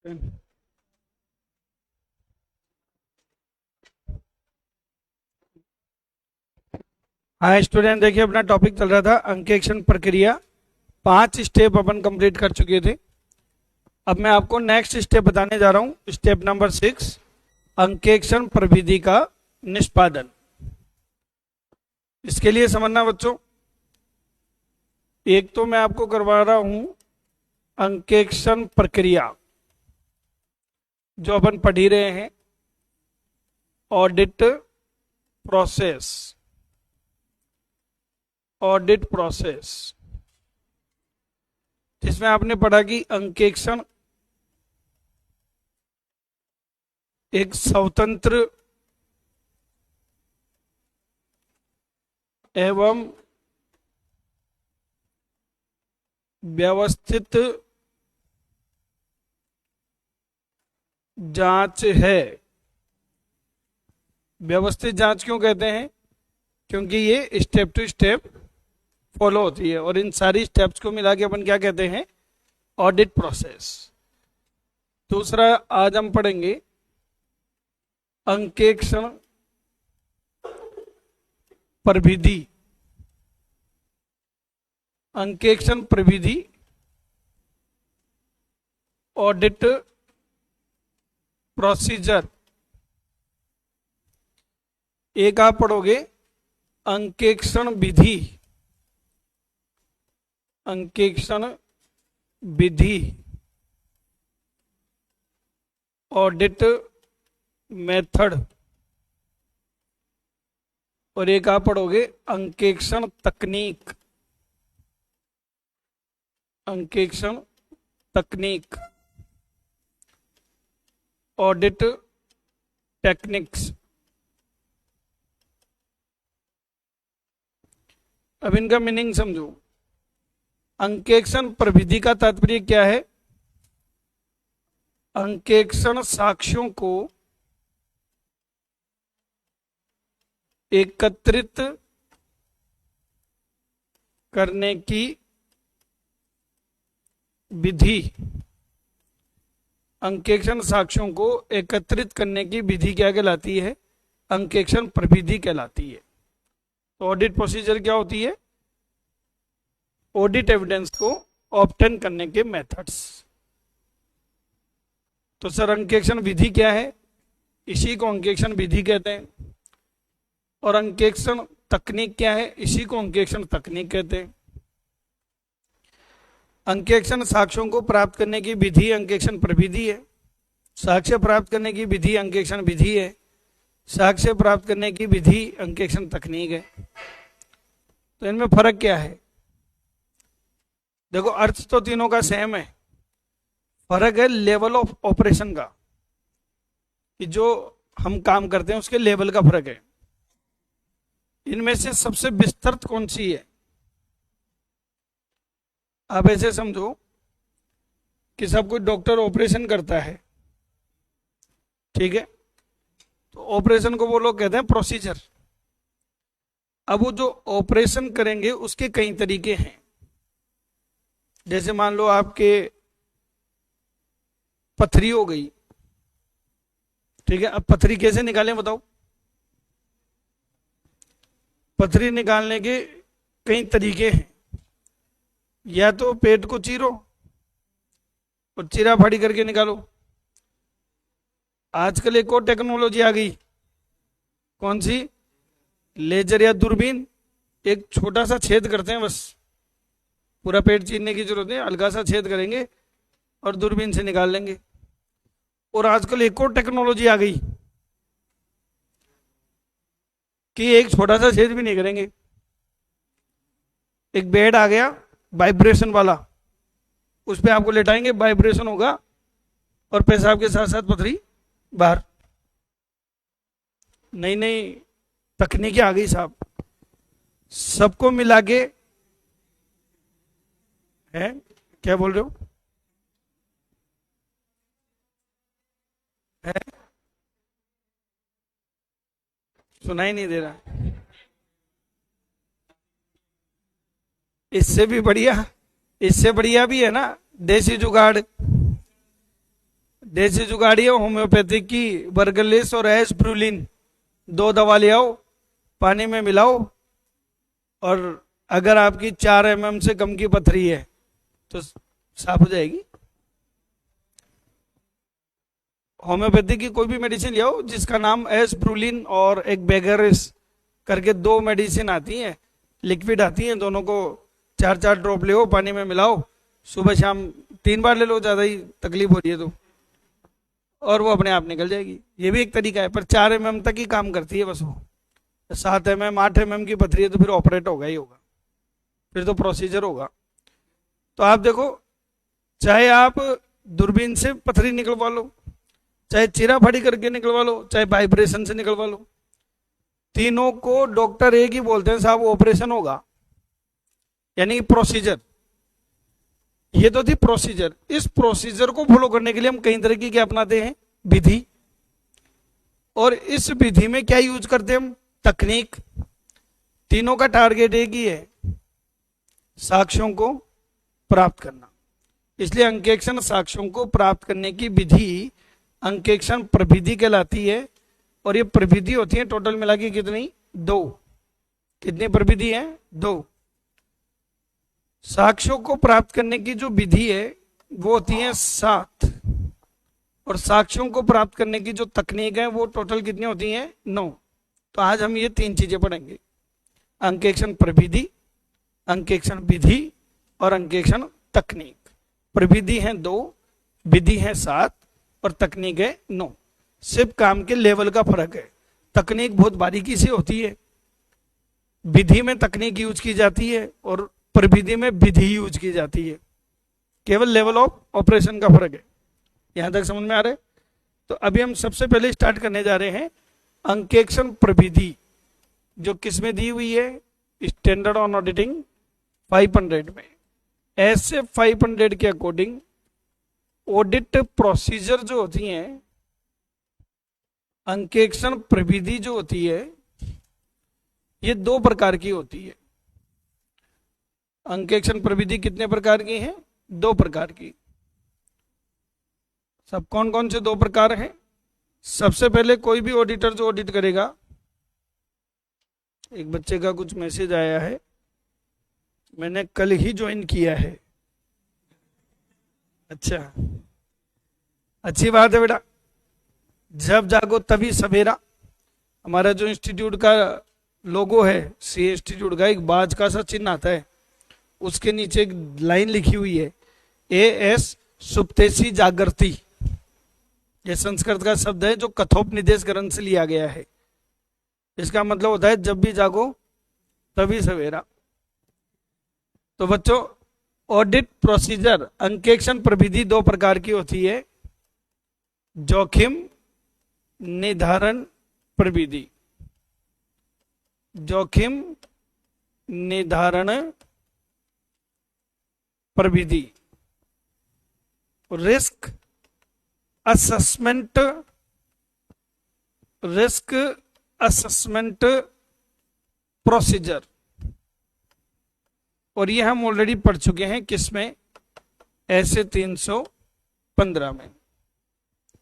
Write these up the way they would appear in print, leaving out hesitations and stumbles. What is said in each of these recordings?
हाँ स्टूडेंट, देखिए अपना टॉपिक चल रहा था अंकेक्षण प्रक्रिया। 5 स्टेप अपन कंप्लीट कर चुके थे। अब मैं आपको नेक्स्ट स्टेप बताने जा रहा हूँ, स्टेप नंबर 6, अंकेक्षण प्रविधि का निष्पादन। इसके लिए समझना बच्चों, एक तो मैं आपको करवा रहा हूँ अंकेक्षण प्रक्रिया जो अपन पढ़ ही रहे हैं, ऑडिट प्रोसेस। ऑडिट प्रोसेस जिसमें आपने पढ़ा कि अंकेक्षण एक स्वतंत्र एवं व्यवस्थित जांच है। व्यवस्थित जांच क्यों कहते हैं? क्योंकि ये स्टेप टू स्टेप फॉलो होती है, और इन सारी स्टेप्स को मिला के अपन क्या कहते हैं? Audit process. दूसरा आज हम पढ़ेंगे अंकेक्षण प्रविधि। अंकेक्षण प्रविधि, ऑडिट प्रोसीजर। एक आप पढ़ोगे अंकेक्षण विधि। अंकेक्षण विधि, ऑडिट मेथड। और एक आप पढ़ोगे अंकेक्षण तकनीक। अंकेक्षण तकनीक, ऑडिट टेक्निक्स। अब इनका मीनिंग समझो। अंकेक्षण प्रविधि का तात्पर्य क्या है? अंकेक्षण साक्ष्यों को एकत्रित करने की विधि। अंकेक्षण साक्ष्यों को एकत्रित करने की विधि क्या कहलाती है? अंकेक्षण प्रविधि कहलाती है। तो ऑडिट प्रोसीजर क्या होती है? ऑडिट एविडेंस को ऑब्टेन करने के मेथड्स। तो सर अंकेक्षण विधि क्या है? इसी को अंकेक्षण विधि कहते हैं। और अंकेक्षण तकनीक क्या है? इसी को अंकेक्षण तकनीक कहते हैं। अंकेक्षण साक्ष्यों को प्राप्त करने की विधि अंकेक्षण प्रविधि है। साक्ष्य प्राप्त करने की विधि अंकेक्षण विधि है। साक्ष्य प्राप्त करने की विधि अंकेक्षण तकनीक है। तो इनमें फर्क क्या है? देखो, अर्थ तो तीनों का सेम है, फर्क है लेवल ऑफ ऑपरेशन का, कि जो हम काम करते हैं उसके लेवल का फर्क है। इनमें से सबसे विस्तृत कौन सी है? आप ऐसे समझो कि सब कोई डॉक्टर ऑपरेशन करता है, ठीक है? तो ऑपरेशन को वो लोग कहते हैं प्रोसीजर। अब वो जो ऑपरेशन करेंगे उसके कई तरीके हैं। जैसे मान लो आपके पथरी हो गई, ठीक है? अब पथरी कैसे निकालें बताओ? पथरी निकालने के कई तरीके हैं। या तो पेट को चीरो और चीरा फाड़ी करके निकालो। आजकल एक और टेक्नोलॉजी आ गई, कौन सी? लेजर या दूरबीन। एक छोटा सा छेद करते हैं, बस पूरा पेट चीरने की जरूरत नहीं, हल्का सा छेद करेंगे और दूरबीन से निकाल लेंगे। और आजकल एक और टेक्नोलॉजी आ गई कि एक छोटा सा छेद भी नहीं करेंगे, एक बेड आ गया वाइब्रेशन वाला, उस पर आपको लेटाएंगे, वाइब्रेशन होगा और पेशाब के साथ साथ पथरी बाहर। नई नई तकनीकें आ गई साहब। सबको मिला के है, क्या बोल रहे हो? है? सुनाई नहीं दे रहा। इससे भी बढ़िया, इससे बढ़िया भी है ना, देसी जुगाड़। देसी जुगाड़ी है होम्योपैथिक की, बर्गलिस और एस्प्रुलिन, 2 दवा ले आओ, पानी में मिलाओ, और अगर आपकी 4 mm से कम की पथरी है तो साफ हो जाएगी। होम्योपैथी की कोई भी मेडिसिन ले आओ जिसका नाम एस्प्रुलिन और एक बेगरिस करके 2 मेडिसिन आती हैं, लिक्विड आती हैं, दोनों को 4-4 ड्रॉप ले, पानी में मिलाओ, सुबह शाम 3 बार ले लो, ज़्यादा ही तकलीफ हो रही है तो, और वो अपने आप निकल जाएगी। ये भी एक तरीका है, पर 4 mm तक ही काम करती है बस वो। 7 mm 8 mm की पथरी है तो फिर ऑपरेट होगा ही होगा, फिर तो प्रोसीजर होगा। तो आप देखो, चाहे आप दूरबीन से पथरी निकलवा लो, चाहे चीरा फाड़ी करके निकलवा लो, चाहे वाइब्रेशन से निकलवा लो, तीनों को डॉक्टर एक ही बोलते हैं, साहब ऑपरेशन होगा, यानी प्रोसीजर। ये तो थी प्रोसीजर। इस प्रोसीजर को फॉलो करने के लिए हम कई तरह की क्या अपनाते हैं, विधि। और इस विधि में क्या यूज करते हैं हम, तकनीक। तीनों का टारगेट एक ही है, साक्ष्यों को प्राप्त करना। इसलिए अंकेक्षण साक्ष्यों को प्राप्त करने की विधि अंकेक्षण प्रविधि कहलाती है। और ये प्रविधि होती है टोटल मिला के कितनी, 2। कितनी प्रविधि है, 2। साक्ष्यों को प्राप्त करने की जो विधि है वो होती है 7, और साक्ष्यों को प्राप्त करने की जो तकनीक है वो टोटल कितनी होती है, 9। तो आज हम ये 3 चीजें पढ़ेंगे, अंकेक्षण प्रविधि, अंकेक्षण विधि और अंकेक्षण तकनीक। प्रविधि है 2, विधि है 7 और तकनीक है 9। सिर्फ काम के लेवल का फर्क है। तकनीक बहुत बारीकी से होती है, विधि में तकनीक यूज की जाती है और प्रविधि में विधि यूज की जाती है। केवल लेवल ऑफ ऑपरेशन का फर्क है। यहां तक समझ में आ रहा है? तो अभी हम सबसे पहले स्टार्ट करने जा रहे हैं अंकेक्षण प्रविधि, जो किसमें दी हुई है, स्टैंडर्ड ऑन ऑडिटिंग 500 में। ऐसे 500 के अकॉर्डिंग ऑडिट प्रोसीजर जो होती है, अंकेक्षण प्रविधि जो होती है, ये 2 प्रकार की होती है। अंकेक्षण प्रविधि कितने प्रकार की है, 2 प्रकार की। सब कौन कौन से 2 प्रकार हैं? सबसे पहले कोई भी ऑडिटर जो ऑडिट करेगा, एक बच्चे का कुछ मैसेज आया है, मैंने कल ही ज्वाइन किया है। अच्छा, अच्छी बात है बेटा, जब जागो तभी सवेरा। हमारा जो इंस्टीट्यूट का लोगो है, सी इंस्टीट्यूट का एक बाज का सा चिन्ह आता है, उसके नीचे एक लाइन लिखी हुई है, AS सुप्तेसी जागृति। यह संस्कृत का शब्द है जो कथोपनिदेश ग्रंथ से लिया गया है। इसका मतलब होता है जब भी जागो तभी सवेरा। तो बच्चों, ऑडिट प्रोसीजर अंकेक्षण प्रविधि 2 प्रकार की होती है, जोखिम निर्धारण प्रविधि, जोखिम निर्धारण प्रविधि, risk assessment, risk assessment procedure. और ये हम ऑलरेडी पढ़ चुके हैं, किसमें, ऐसे 315 में।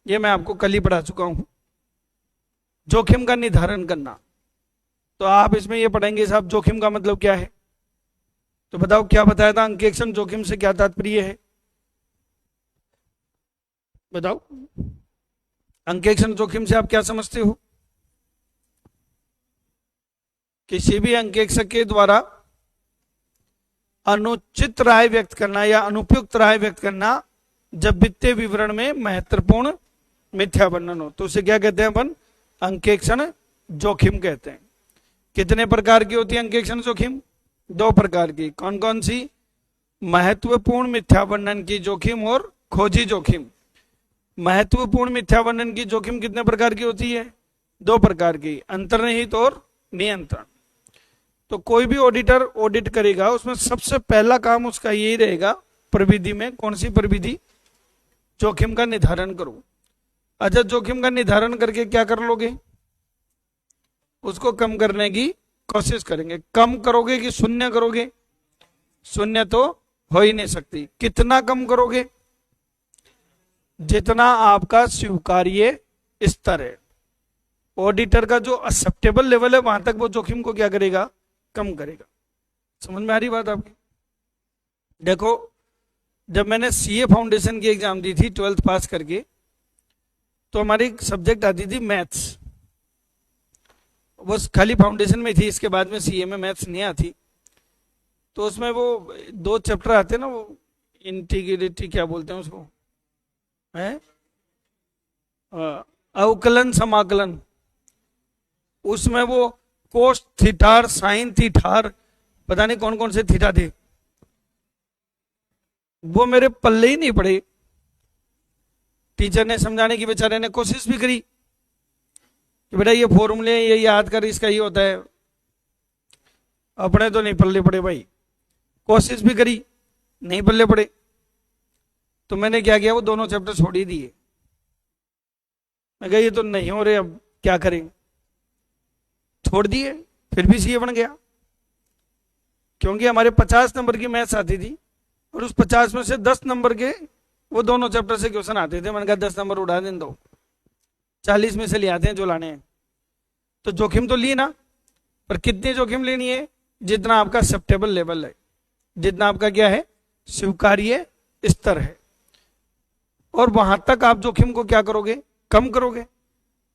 ये मैं आपको कल ही पढ़ा चुका हूं। जोखिम का निर्धारण करना, तो आप इसमें ये पढ़ेंगे साहब जोखिम का मतलब क्या है। तो बताओ क्या बताया था, अंकेक्षण जोखिम से क्या तात्पर्य है, बताओ। अंकेक्षण जोखिम से आप क्या समझते हो? किसी भी अंकेक्षक के द्वारा अनुचित राय व्यक्त करना या अनुपयुक्त राय व्यक्त करना जब वित्तीय विवरण में महत्वपूर्ण मिथ्या वर्णन हो, तो उसे क्या कहते हैं अपन, अंकेक्षण जोखिम कहते हैं। कितने प्रकार की होती है अंकेक्षण जोखिम? 2 प्रकार की। कौन कौन सी? महत्वपूर्ण मिथ्या वर्णन की जोखिम और खोजी जोखिम। महत्वपूर्ण मिथ्या वर्णन की जोखिम कितने प्रकार की होती है? 2 प्रकार की, अंतर्निहित और नियंत्रण। तो कोई भी ऑडिटर ऑडिट करेगा, उसमें सबसे पहला काम उसका यही रहेगा, प्रविधि में कौन सी प्रविधि, जोखिम का निर्धारण करो। अच्छा, जोखिम का निर्धारण करके क्या कर लोगे, उसको कम करने की कोशिश करेंगे। कम करोगे कि शून्य करोगे? शून्य तो हो ही नहीं सकती। कितना कम करोगे? जितना आपका स्वीकार्य स्तर है। ऑडिटर का जो एक्सेप्टेबल लेवल है वहां तक वो जोखिम को क्या करेगा, कम करेगा। समझ में आ रही बात आपकी? देखो, जब मैंने सीए फाउंडेशन की एग्जाम दी थी 12th पास करके, तो हमारी सब्जेक्ट आती थी मैथ्स, बस खाली फाउंडेशन में थी, इसके बाद में सीए में मैथ्स नहीं आती। तो उसमें वो 2 चैप्टर आते हैं ना, वो इंटीग्रिटी क्या बोलते हैं उसको, है अवकलन समाकलन, उसमें वो कोस थीटार साइन थीटार पता नहीं कौन कौन से थीटा थे, वो मेरे पल्ले ही नहीं पड़े। टीचर ने समझाने की बेचारे ने कोशिश भी करी कि बेटा ये फॉर्मूले ये याद कर, इसका ये होता है, अपने तो नहीं पल्ले पड़े भाई। कोशिश भी करी, नहीं पल्ले पड़े, तो मैंने क्या किया, वो दोनों चैप्टर छोड़ ही दिए। मैं कहा ये तो नहीं हो रहे, अब क्या करें, छोड़ दिए। फिर भी सीए बन गया, क्योंकि हमारे 50 नंबर की मैथ्स आती थी, और उस 50 में से 10 नंबर के वो दोनों चैप्टर से क्वेश्चन आते थे। मैंने कहा 10 नंबर उड़ा दें, दो 40 में से ले आते हैं जो लाने हैं। तो जोखिम तो ली ना, पर कितनी जोखिम लेनी है, जितना आपका एक्सेप्टेबल लेवल है, जितना आपका क्या है, स्वीकार्य स्तर है, और वहां तक आप जोखिम को क्या करोगे, कम करोगे।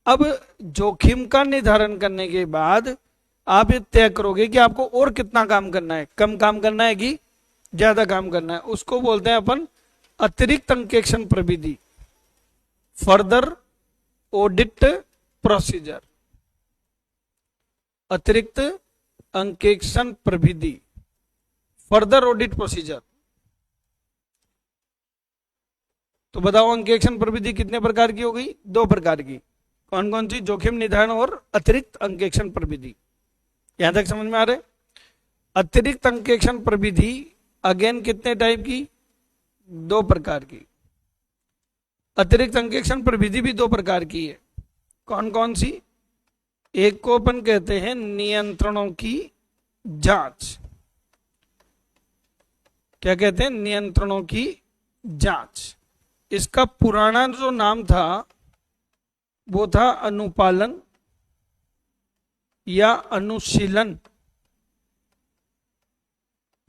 अब जोखिम का निर्धारण करने के बाद आप ये तय करोगे कि आपको और कितना काम करना है, कम काम करना है कि ज्यादा काम करना है। उसको बोलते हैं अपन अतिरिक्त अंकेक्षण प्रविधि, फर्दर ऑडिट प्रोसीजर। अतिरिक्त अंकेक्षण प्रविधि, फर्दर ऑडिट प्रोसीजर। तो बताओ अंकेक्षण प्रविधि कितने प्रकार की हो गई, 2 प्रकार की। कौन कौन सी, जोखिम निर्धारण और अतिरिक्त अंकेक्षण प्रविधि। यहां तक समझ में आ रहा है? अतिरिक्त अंकेक्षण प्रविधि अगेन कितने टाइप की, 2 प्रकार की। अतिरिक्त अंकेक्षण प्रविधि भी 2 प्रकार की है। कौन कौन सी? एक को अपन कहते हैं नियंत्रणों की जांच। क्या कहते हैं? नियंत्रणों की जांच। इसका पुराना जो नाम था वो था अनुपालन या अनुशीलन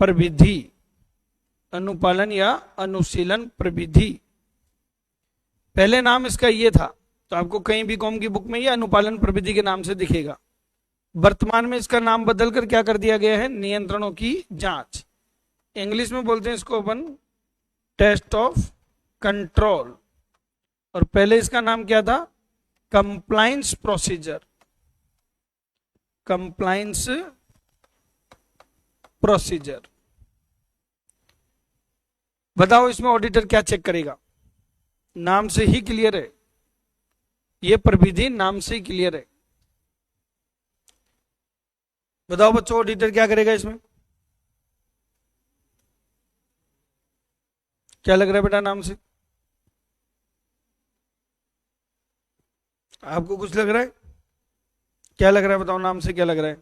प्रविधि। अनुपालन या अनुशीलन प्रविधि पहले नाम इसका ये था। तो आपको कहीं भी कॉम की बुक में ये अनुपालन प्रविधि के नाम से दिखेगा। वर्तमान में इसका नाम बदलकर क्या कर दिया गया है, नियंत्रणों की जांच। इंग्लिश में बोलते हैं इसको अपन टेस्ट ऑफ कंट्रोल, और पहले इसका नाम क्या था, कंप्लायंस प्रोसीजर। Compliance procedure. बताओ इसमें ऑडिटर क्या चेक करेगा? नाम से ही क्लियर है, ये प्रविधि नाम से ही क्लियर है। बताओ बच्चों ऑडिटर क्या करेगा इसमें? क्या लग रहा है बेटा नाम से? आपको कुछ लग रहा है? क्या लग रहा है बताओ, नाम से क्या लग रहा है?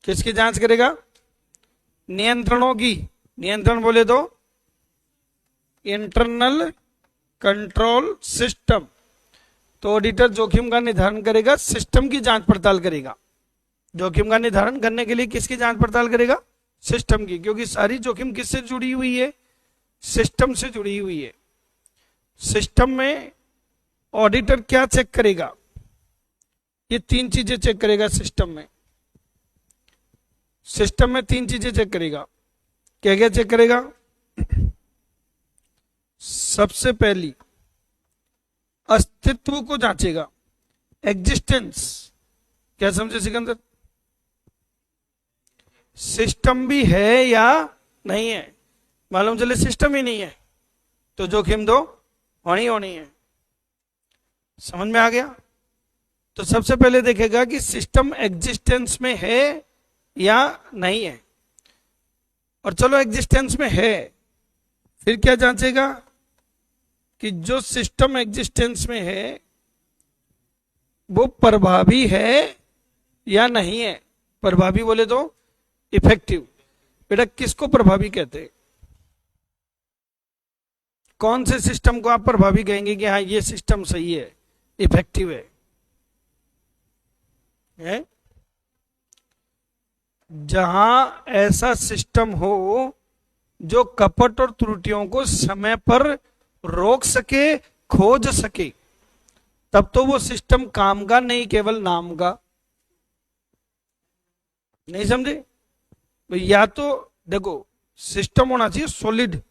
किसकी जांच करेगा? नियंत्रणों की। नियंत्रण बोले तो इंटरनल कंट्रोल सिस्टम। तो ऑडिटर जोखिम का निर्धारण करेगा, सिस्टम की जांच पड़ताल करेगा। जोखिम का निर्धारण करने के लिए किसकी जांच पड़ताल करेगा? सिस्टम की, क्योंकि सारी जोखिम किससे जुड़ी हुई है? सिस्टम से जुड़ी हुई है। सिस्टम में ऑडिटर क्या चेक करेगा? ये 3 चीजें चेक करेगा सिस्टम में। सिस्टम में 3 चीजें चेक करेगा। क्या क्या चेक करेगा? सबसे पहली अस्तित्व को जांचेगा, एग्जिस्टेंस। क्या समझे सिकंदर? सिस्टम भी है या नहीं है। मालूम चले सिस्टम ही नहीं है तो जोखिम तो होनी है। समझ में आ गया? तो सबसे पहले देखेगा कि सिस्टम एग्जिस्टेंस में है या नहीं है। और चलो एग्जिस्टेंस में है, फिर क्या जांचेगा कि जो सिस्टम एग्जिस्टेंस में है वो प्रभावी है या नहीं है। प्रभावी बोले तो इफेक्टिव। बेटा किसको प्रभावी कहते हैं? कौन से सिस्टम को आप प्रभावी कहेंगे कि हाँ ये सिस्टम सही है, इफेक्टिव है? जहां ऐसा सिस्टम हो जो कपट और त्रुटियों को समय पर रोक सके, खोज सके, तब तो वो सिस्टम काम का नहीं केवल नाम का। नहीं समझे? या तो देखो सिस्टम होना चाहिए सॉलिड।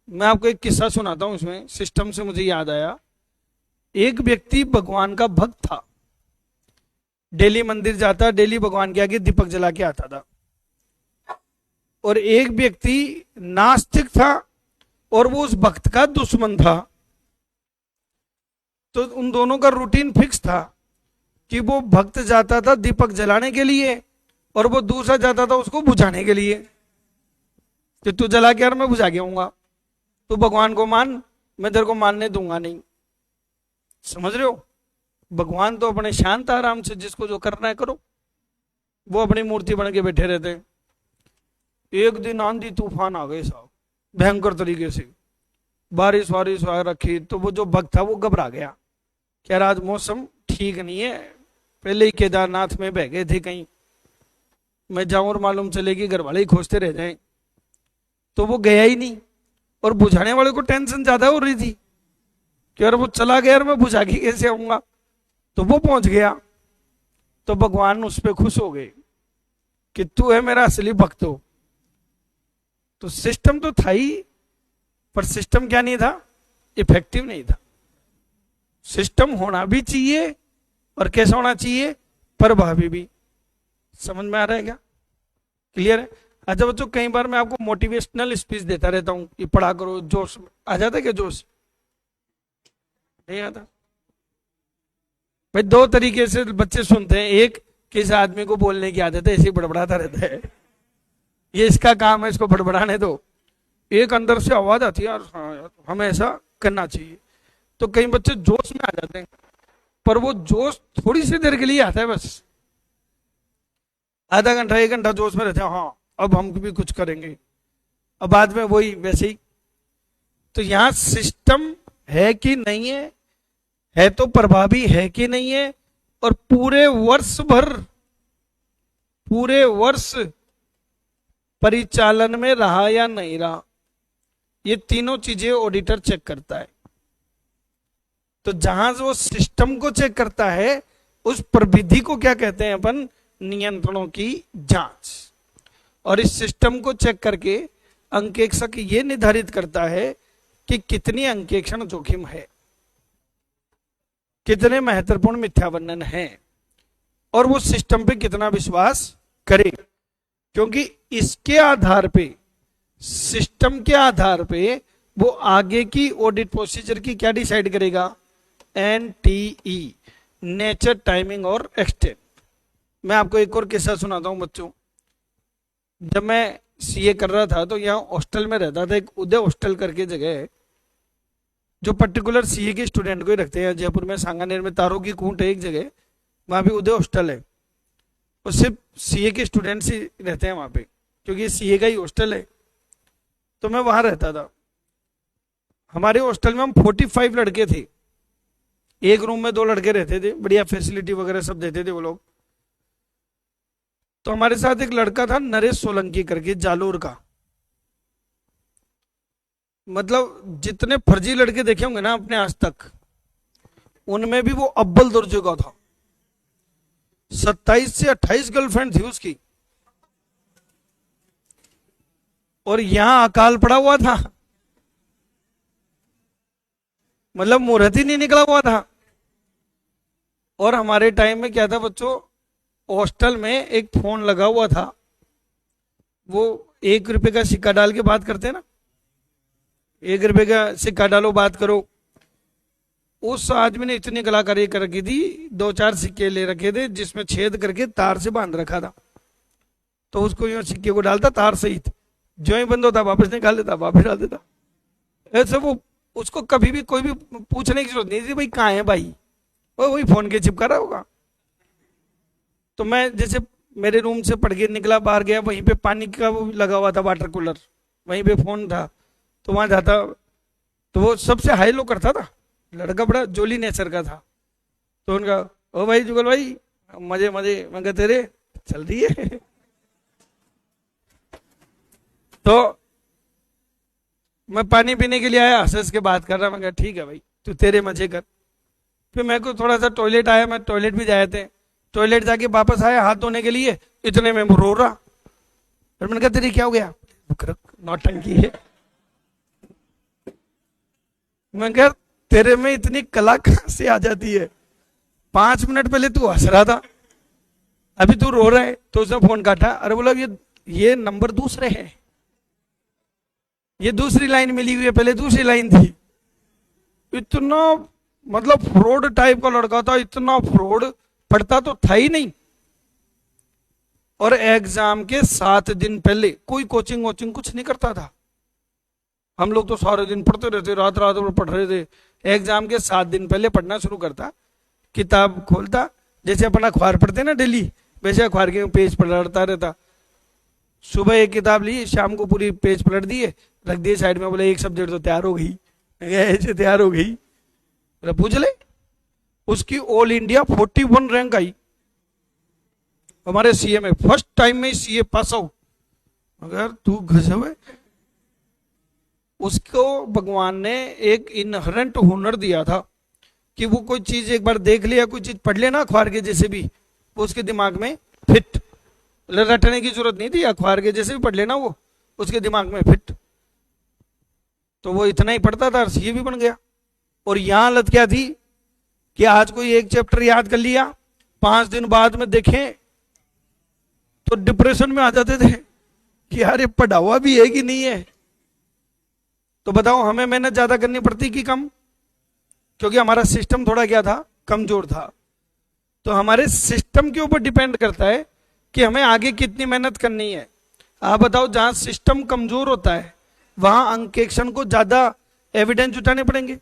मैं आपको एक किस्सा सुनाता हूं, इसमें सिस्टम से मुझे याद आया। एक व्यक्ति भगवान का भक्त था, डेली मंदिर जाता, डेली भगवान के आगे दीपक जला के आता था। और एक व्यक्ति नास्तिक था और वो उस भक्त का दुश्मन था। तो उन दोनों का रूटीन फिक्स था कि वो भक्त जाता था दीपक जलाने के लिए और वो दूसरा जाता था उसको बुझाने के लिए कि तू जला के यार मैं बुझा के आऊंगा, तू भगवान को मान, मैं तेरे को मानने दूंगा नहीं। समझ रहे हो? भगवान तो अपने शांत आराम से जिसको जो करना है करो, वो अपनी मूर्ति बन के बैठे रहते हैं। एक दिन आंधी तूफान आ गए साहब, भयंकर तरीके से बारिश वारिश आ रखी। तो वो जो भक्त था वो घबरा गया, क्या आज मौसम ठीक नहीं है, पहले ही केदारनाथ में बह गए थे कहीं, मैं जाऊं और मालूम चले कि घर वाले ही खोजते रह जाएं। तो वो गया ही नहीं। और बुझाने वाले को टेंशन ज्यादा हो रही थी कि यार वो चला गया और मैं बुझा के कैसे आऊंगा। तो वो पहुंच गया। तो भगवान उस पर खुश हो गए कि तू है मेरा असली भक्त हो। तो सिस्टम तो था ही, पर सिस्टम क्या नहीं था? इफेक्टिव नहीं था। सिस्टम होना भी चाहिए और कैसा होना चाहिए? प्रभावी भी। समझ में आ रहा है क्या? क्लियर है? अच्छा बच्चों, कई बार मैं आपको मोटिवेशनल स्पीच देता रहता हूं कि पढ़ा करो, जोश आ जाता है क्या? जोश नहीं आता? भाई दो तरीके से बच्चे सुनते हैं। एक, किस आदमी को बोलने की आदत है, ऐसे ही बड़बड़ाता रहता है, ये इसका काम है, इसको बड़बड़ाने दो। एक अंदर से आवाज आती है यार, हाँ यार हमें ऐसा करना चाहिए। तो कई बच्चे जोश में आ जाते हैं, पर वो जोश थोड़ी सी देर के लिए आता है, बस आधा घंटा 1 घंटा जोश में रहते हैं, हाँ अब हम भी कुछ करेंगे, अब बाद में वही वैसे ही। तो यहां सिस्टम है कि नहीं है तो प्रभावी है कि नहीं है, और पूरे वर्ष परिचालन में रहा या नहीं रहा, ये तीनों चीजें ऑडिटर चेक करता है। तो जहां वो सिस्टम को चेक करता है, उस प्रविधि को क्या कहते हैं अपन? नियंत्रणों की जांच। और इस सिस्टम को चेक करके अंकेक्षक ये निर्धारित करता है कि कितनी अंकेक्षण जोखिम है, कितने महत्वपूर्ण मिथ्या वर्णन है, और वो सिस्टम पे कितना विश्वास करे। क्योंकि इसके आधार पे, सिस्टम के आधार पे वो आगे की ऑडिट प्रोसीजर की क्या डिसाइड करेगा? NTE, नेचर, टाइमिंग और एक्सटेंट। मैं आपको एक और किस्सा सुनाता हूं बच्चों। जब मैं CA कर रहा था तो यहाँ हॉस्टल में रहता था, एक उदय हॉस्टल करके जगह है, जो पर्टिकुलर CA के स्टूडेंट को ही रखते हैं। जयपुर में सांगानेर में तारों की कूट है एक जगह, वहां भी उदय हॉस्टल है, और सिर्फ CA के स्टूडेंट्स ही रहते हैं वहां पे, क्योंकि CA का ही हॉस्टल है। तो मैं वहां रहता था। हमारे हॉस्टल में हम 45 लड़के थे, एक रूम में 2 लड़के रहते थे, बढ़िया फैसिलिटी वगैरह सब देते थे वो लोग। तो हमारे साथ एक लड़का था नरेश सोलंकी करके, जालोर का। मतलब जितने फर्जी लड़के देखे होंगे ना अपने आज तक, उनमें भी वो अव्वल दर्जे का था। 27 से 28 गर्लफ्रेंड थी उसकी, और यहां अकाल पड़ा हुआ था, मतलब मुहूर्त ही नहीं निकला हुआ था। और हमारे टाइम में क्या था बच्चों, हॉस्टल में एक फोन लगा हुआ था, वो 1 रुपए का सिक्का डाल के बात करते हैं ना, 1 रुपए का सिक्का डालो बात करो। उस आदमी ने इतनी कलाकारी कर रखी थी, 2-4 सिक्के ले रखे थे जिसमें छेद करके तार से बांध रखा था। तो उसको यूं सिक्के को डालता तार सहित, जो ही बंद होता वापस निकाल देता, वापस डाल देता। ऐसे वो, उसको कभी भी कोई भी पूछने की जरूरत नहीं थी, भाई कहाँ है भाई, वो वही फोन के चिपका रहा होगा। तो मैं जैसे मेरे रूम से पढ़ के निकला, बाहर गया, वहीं पे पानी का वो लगा हुआ था वाटर कूलर, वहीं पे फोन था, तो वहां जाता, तो वो सबसे हाई लो करता था, लड़का बड़ा जोली नेचर का था। तो उनका, ओ भाई जुगल भाई, मजे मजे, मैं कहते तेरे चल रही है। तो मैं पानी पीने के लिए आया, हंस हंस के बात कर रहा, मैं कहा ठीक है भाई तू तेरे मजे कर। फिर मेरे को थोड़ा सा टॉयलेट आया, मैं टॉयलेट भी जाए थे, टॉयलेट जाके वापस आया हाथ धोने के लिए, इतने में वो रो रहा। फिर मैंने कहा तेरी क्या हो गया, नौटंकी है। मैं कहा तेरे में इतनी कला कहां से आ जाती है, 5 मिनट पहले तू हंस रहा था, अभी तू रो रहा है। तो उसने फोन काटा, अरे बोला ये नंबर दूसरे है, ये दूसरी लाइन मिली हुई है, पहले दूसरी लाइन थी। इतना मतलब फ्रॉड टाइप का लड़का था, इतना फ्रॉड, पढ़ता तो था ही नहीं। और एग्जाम के 7 दिन पहले कोई कोचिंग वोचिंग कुछ नहीं करता था। हम लोग तो सारे दिन पढ़ते रहते, रात रात भर पढ़ रहे थे। एग्जाम के 7 दिन पहले पढ़ना शुरू करता, किताब खोलता, जैसे अपन अखबार पढ़ते ना डेली, वैसे अखबार के पेज पलटता रहता। सुबह एक किताब ली, शाम को पूरी पेज पलट दिए, रख दिए साइड में, बोले एक सब्जेक्ट तो तैयार हो गई। ऐसे तैयार हो गई, पूछ ले। उसकी ऑल इंडिया 41 रैंक आई, हमारे सीए में फर्स्ट टाइम में सीए पास आउट। अगर तू गजब है। उसको भगवान ने एक इनहरेंट हुनर दिया था कि वो कोई चीज एक बार देख लिया, कोई चीज पढ़ लेना अखबार के जैसे भी, वो उसके दिमाग में फिट, रटने की जरूरत नहीं थी, अखबार के जैसे भी पढ़ लेना वो उसके दिमाग में फिट। तो वो इतना ही पढ़ता था, सीए भी बन गया। और यहां हालत क्या थी कि आज कोई एक चैप्टर याद कर लिया, 5 दिन बाद में देखें तो डिप्रेशन में आ जाते थे कि यार ये पढ़ा हुआ भी है कि नहीं है। तो बताओ हमें मेहनत ज्यादा करनी पड़ती कि कम, क्योंकि हमारा सिस्टम थोड़ा क्या था, कमजोर था। तो हमारे सिस्टम के ऊपर डिपेंड करता है कि हमें आगे कितनी मेहनत करनी है। आप बताओ, जहां सिस्टम कमजोर होता है वहां अंकेक्षण को ज्यादा एविडेंस जुटाने पड़ेंगे,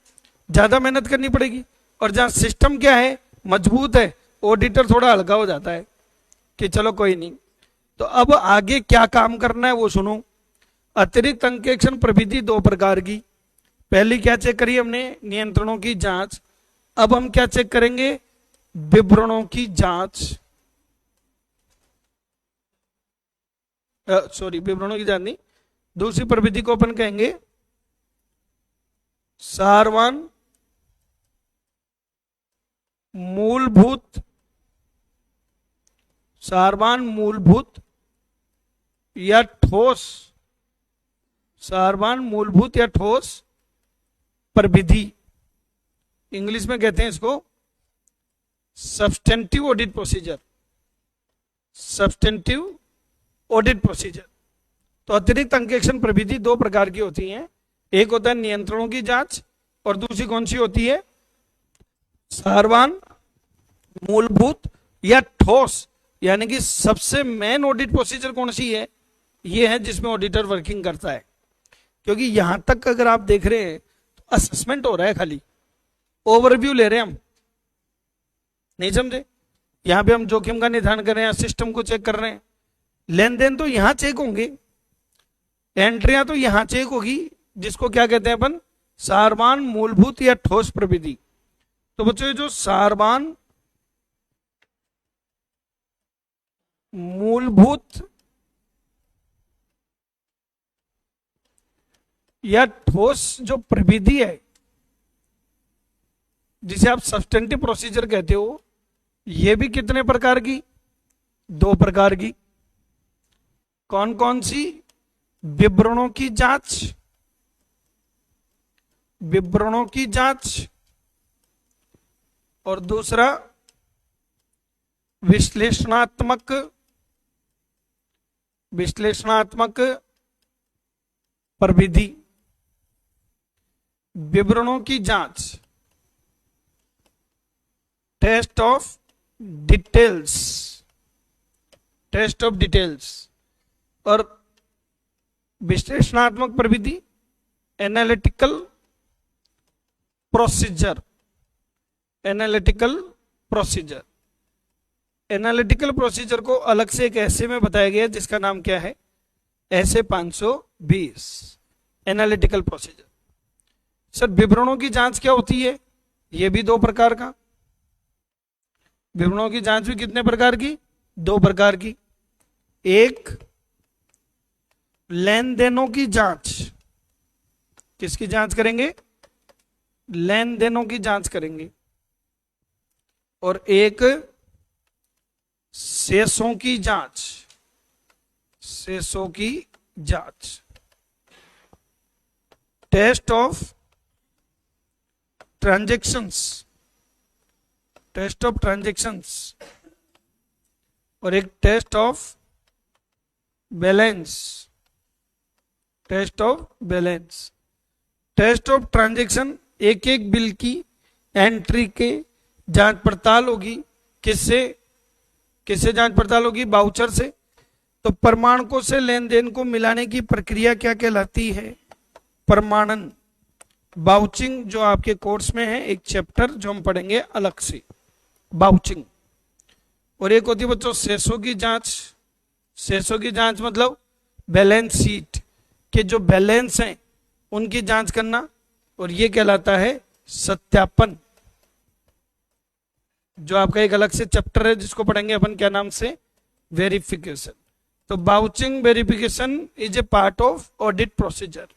ज्यादा मेहनत करनी पड़ेगी। और जहां सिस्टम क्या है, मजबूत है, ऑडिटर थोड़ा हल्का हो जाता है कि चलो कोई नहीं। तो अब आगे क्या काम करना है वो सुनो। अतिरिक्त अंकेक्षण प्रविधि 2 प्रकार की। पहली क्या चेक करी हमने, नियंत्रणों की जांच। अब हम क्या चेक करेंगे, विवरणों की जांच। सॉरी, विवरणों की जांच नहीं, दूसरी प्रविधि को अपन कहेंगे सारवान मूलभूत, सारवान मूलभूत या ठोस, सारवान मूलभूत या ठोस प्रविधि। इंग्लिश में कहते हैं इसको substantive audit procedure, substantive audit procedure. तो अतिरिक्त अंकेक्षण प्रविधि 2 प्रकार की होती हैं, एक होता है नियंत्रणों की जांच और दूसरी कौन सी होती है, सारवान मूलभूत या ठोस। यानी कि सबसे मेन ऑडिट प्रोसीजर कौन सी है, ये है जिसमें ऑडिटर वर्किंग करता है। क्योंकि यहां तक अगर आप देख रहे हैं तो असेसमेंट हो रहा है, खाली ओवरव्यू ले रहे हैं हम, नहीं समझे। यहां पे हम जोखिम का निर्धारण कर रहे हैं, सिस्टम को चेक कर रहे हैं, लेन देन तो यहां चेक होंगे, एंट्रियां तो यहां चेक होगी, जिसको क्या कहते हैं अपन, सारवान मूलभूत या ठोस प्रविधि। तो बच्चों जो सारवान मूलभूत या ठोस जो प्रविधि है, जिसे आप सब्सटेंटिव प्रोसीजर कहते हो, यह भी कितने प्रकार की, 2 प्रकार की। कौन कौन सी, विवरणों की जांच, विवरणों की जांच, और दूसरा विश्लेषणात्मक, विश्लेषणात्मक प्रविधि। विवरणों की जांच, test of details, test of details. और विश्लेषणात्मक प्रविधि, analytical procedure, analytical procedure. Analytical procedure को अलग से एक ऐसे में बताया गया जिसका नाम क्या है, ऐसे 520 एनालिटिकल प्रोसीजर। सर विवरणों की जांच क्या होती है? ये भी दो प्रकार का। विवरणों की जांच भी कितने प्रकार की? दो प्रकार की। एक लेन देनों की जांच। किसकी जांच करेंगे? लेन देनों की जांच करेंगे। और एक शेषों की जांच। शेषों की जांच। Test of transactions. Test of transactions. और एक test of balance. Test of balance. Test of transaction, एक एक बिल की एंट्री के जांच पड़ताल होगी। किससे? किससे जांच पड़ताल होगी? बाउचर से। तो प्रमाणकों से लेन देन को मिलाने की प्रक्रिया क्या कहलाती है? प्रमाणन। बाउचिंग जो आपके कोर्स में है, एक चैप्टर जो हम पढ़ेंगे अलग से, बाउचिंग। और एक होती है बच्चों शेषों की जांच। शेषों की जांच मतलब बैलेंस शीट के जो बैलेंस हैं उनकी जांच करना। और ये कहलाता है सत्यापन, जो आपका एक अलग से चैप्टर है जिसको पढ़ेंगे अपन, क्या नाम से? वेरिफिकेशन। तो vouching verification is a part of audit procedure.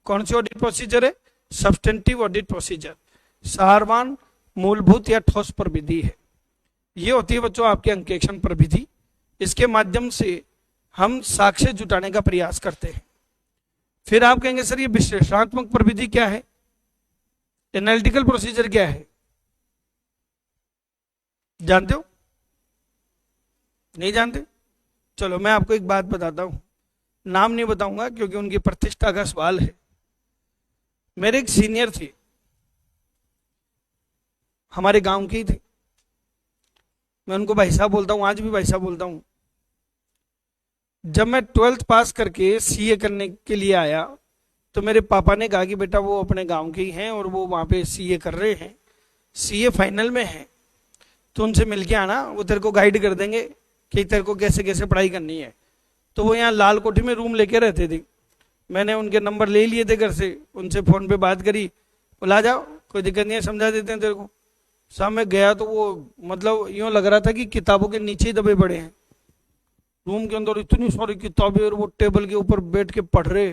कौन सी ऑडिट प्रोसीजर है? Substantive audit procedure. सारवान, मूलभूत या ठोस प्रविधि है। ये होती है बच्चों आपके अंकेक्षण प्रविधि। इसके माध्यम से हम साक्ष्य जुटाने का प्रयास करते हैं। फिर आप कहेंगे सर ये विश्लेषणात्मक प्रविधि क्या है? एनालिटिकल प्रोसीजर क्या है? जानते हो? नहीं जानते? चलो मैं आपको एक बात बताता हूं, नाम नहीं बताऊंगा क्योंकि उनकी प्रतिष्ठा का सवाल है। मेरे एक सीनियर थे, हमारे गांव के ही थे। मैं उनको भाई साहब बोलता हूं, आज भी भाई साहब बोलता हूं। जब मैं 12th पास करके सीए करने के लिए आया तो मेरे पापा ने कहा कि बेटा वो अपने गांव के ही हैं और वो वहां पे सीए कर रहे हैं, सीए फाइनल में है, तो उनसे मिलके आना, वो तेरे को गाइड कर देंगे कि तेरे को कैसे कैसे पढ़ाई करनी है। तो वो यहाँ लाल कोठी में रूम लेके रहते थे। मैंने उनके नंबर ले लिए थे घर से, उनसे फ़ोन पे बात करी, बोला जाओ कोई दिक्कत नहीं है, समझा देते हैं तेरे को। शाम में गया तो वो मतलब यूँ लग रहा था कि किताबों के नीचे ही दबे पड़े हैं। रूम के अंदर इतनी सारी किताबें और वो टेबल के ऊपर बैठ के पढ़ रहे,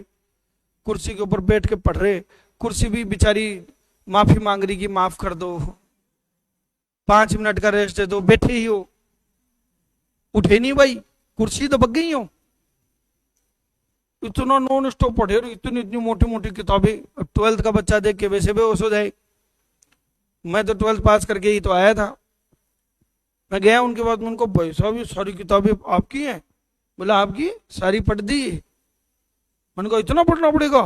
कुर्सी के ऊपर बैठ के पढ़ रहे। कुर्सी भी बेचारी माफी मांग रही कि माफ कर दो, 5 मिनट का रेस्ट दे दो, बैठे ही हो, उठे नहीं भाई, कुर्सी दबक गई हो। इतना नॉन स्टॉप पढ़े और इतनी इतनी मोटी मोटी किताबें। 12th का बच्चा देख के वैसे बेहोश हो जाए। मैं तो 12th पास करके ही तो आया था। मैं गया उनके बाद में, उनको भाई साहब ये सारी किताबें आपकी हैं? बोला आपकी? सारी पढ़ दी। मैंने कहा इतना पढ़ना पड़ेगा?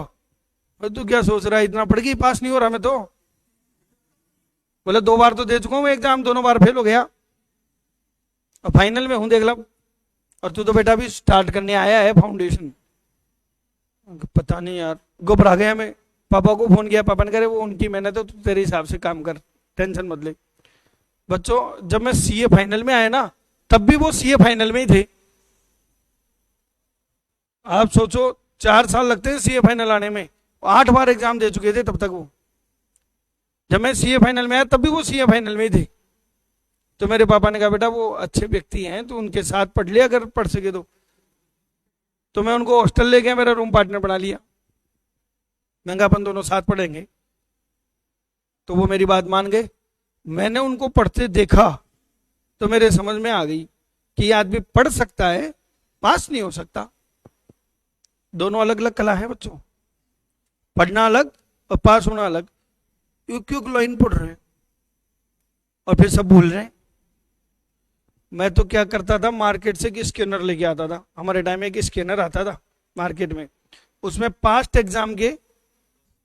तू क्या सोच रहा है, इतना पढ़ के पास नहीं हो रहा मैं तो। बोला 2 बार तो दे चुका हूँ एग्जाम, दोनों बार फेल हो गया, और फाइनल में हूं देख लो। और तू तो बेटा भी स्टार्ट करने आया है फाउंडेशन। पता नहीं यार, घबरा गया मैं। पापा को फोन किया, पापा ने कहा वो उनकी मेहनत है, तू तेरे हिसाब से काम कर, टेंशन मत ले। बच्चों जब मैं सीए फाइनल में आया ना, तब भी वो सीए फाइनल में ही थे। आप सोचो 4 साल लगते हैं सीए फाइनल आने में, 8 बार एग्जाम दे चुके थे तब तक वो। जब मैं सीए फाइनल में आया तब भी वो सीए फाइनल में ही थे। तो मेरे पापा ने कहा बेटा वो अच्छे व्यक्ति हैं, तो उनके साथ पढ़ लिया अगर पढ़ सके तो मैं उनको हॉस्टल ले गया, मेरा रूम पार्टनर बना लिया। मैं कहा अपन दोनों साथ पढ़ेंगे। तो वो मेरी बात मान गए। मैंने उनको पढ़ते देखा तो मेरे समझ में आ गई कि ये आदमी पढ़ सकता है, पास नहीं हो सकता। दोनों अलग अलग कला है बच्चों, पढ़ना अलग और पास होना अलग। एक एक लाइन पढ़ रहे हैं और फिर सब भूल रहे हैं। मैं तो क्या करता था, मार्केट से एक स्कैनर लेके आता था। हमारे टाइम में एक स्कैनर आता था मार्केट में, उसमें पास्ट एग्जाम के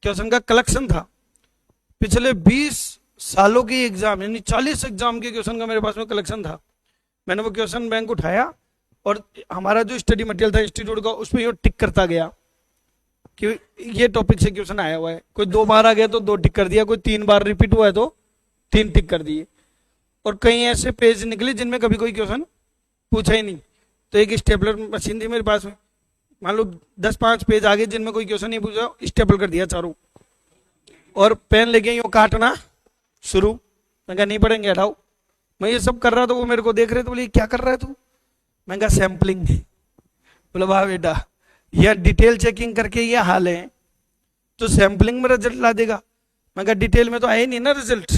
क्वेश्चन का कलेक्शन था। पिछले 20 सालों के एग्जाम, यानी 40 एग्जाम के क्वेश्चन का मेरे पास में कलेक्शन था। मैंने वो क्वेश्चन बैंक उठाया और हमारा जो स्टडी मटेरियल था इंस्टीट्यूट का, उसमें ये टिक करता गया कि ये टॉपिक से क्वेश्चन आया हुआ है। कोई 2 बार आ गया तो 2 टिक कर दिया, कोई 3 बार रिपीट हुआ है तो 3 टिक कर दिए। और कई ऐसे पेज निकले जिनमें कभी कोई क्वेश्चन पूछा ही नहीं। तो एक स्टेपलर मशीन थी मेरे पास में, मान लो 10-5 पेज आगे जिनमें कोई क्वेश्चन नहीं पूछा, स्टेपल कर दिया चारों। और पेन लेके यूं काटना शुरू। मैं कहा नहीं पढ़ेंगे, हटाओ। मैं ये सब कर रहा था, वो मेरे को देख रहे थे, बोले क्या कर रहा है तू? मैं कहा सैम्पलिंग। बोले वाह बेटा, यह डिटेल चेकिंग करके ये हाल है, तो सैम्पलिंग में रिजल्ट ला देगा। मैं कहा डिटेल में तो आया ही नहीं ना रिजल्ट,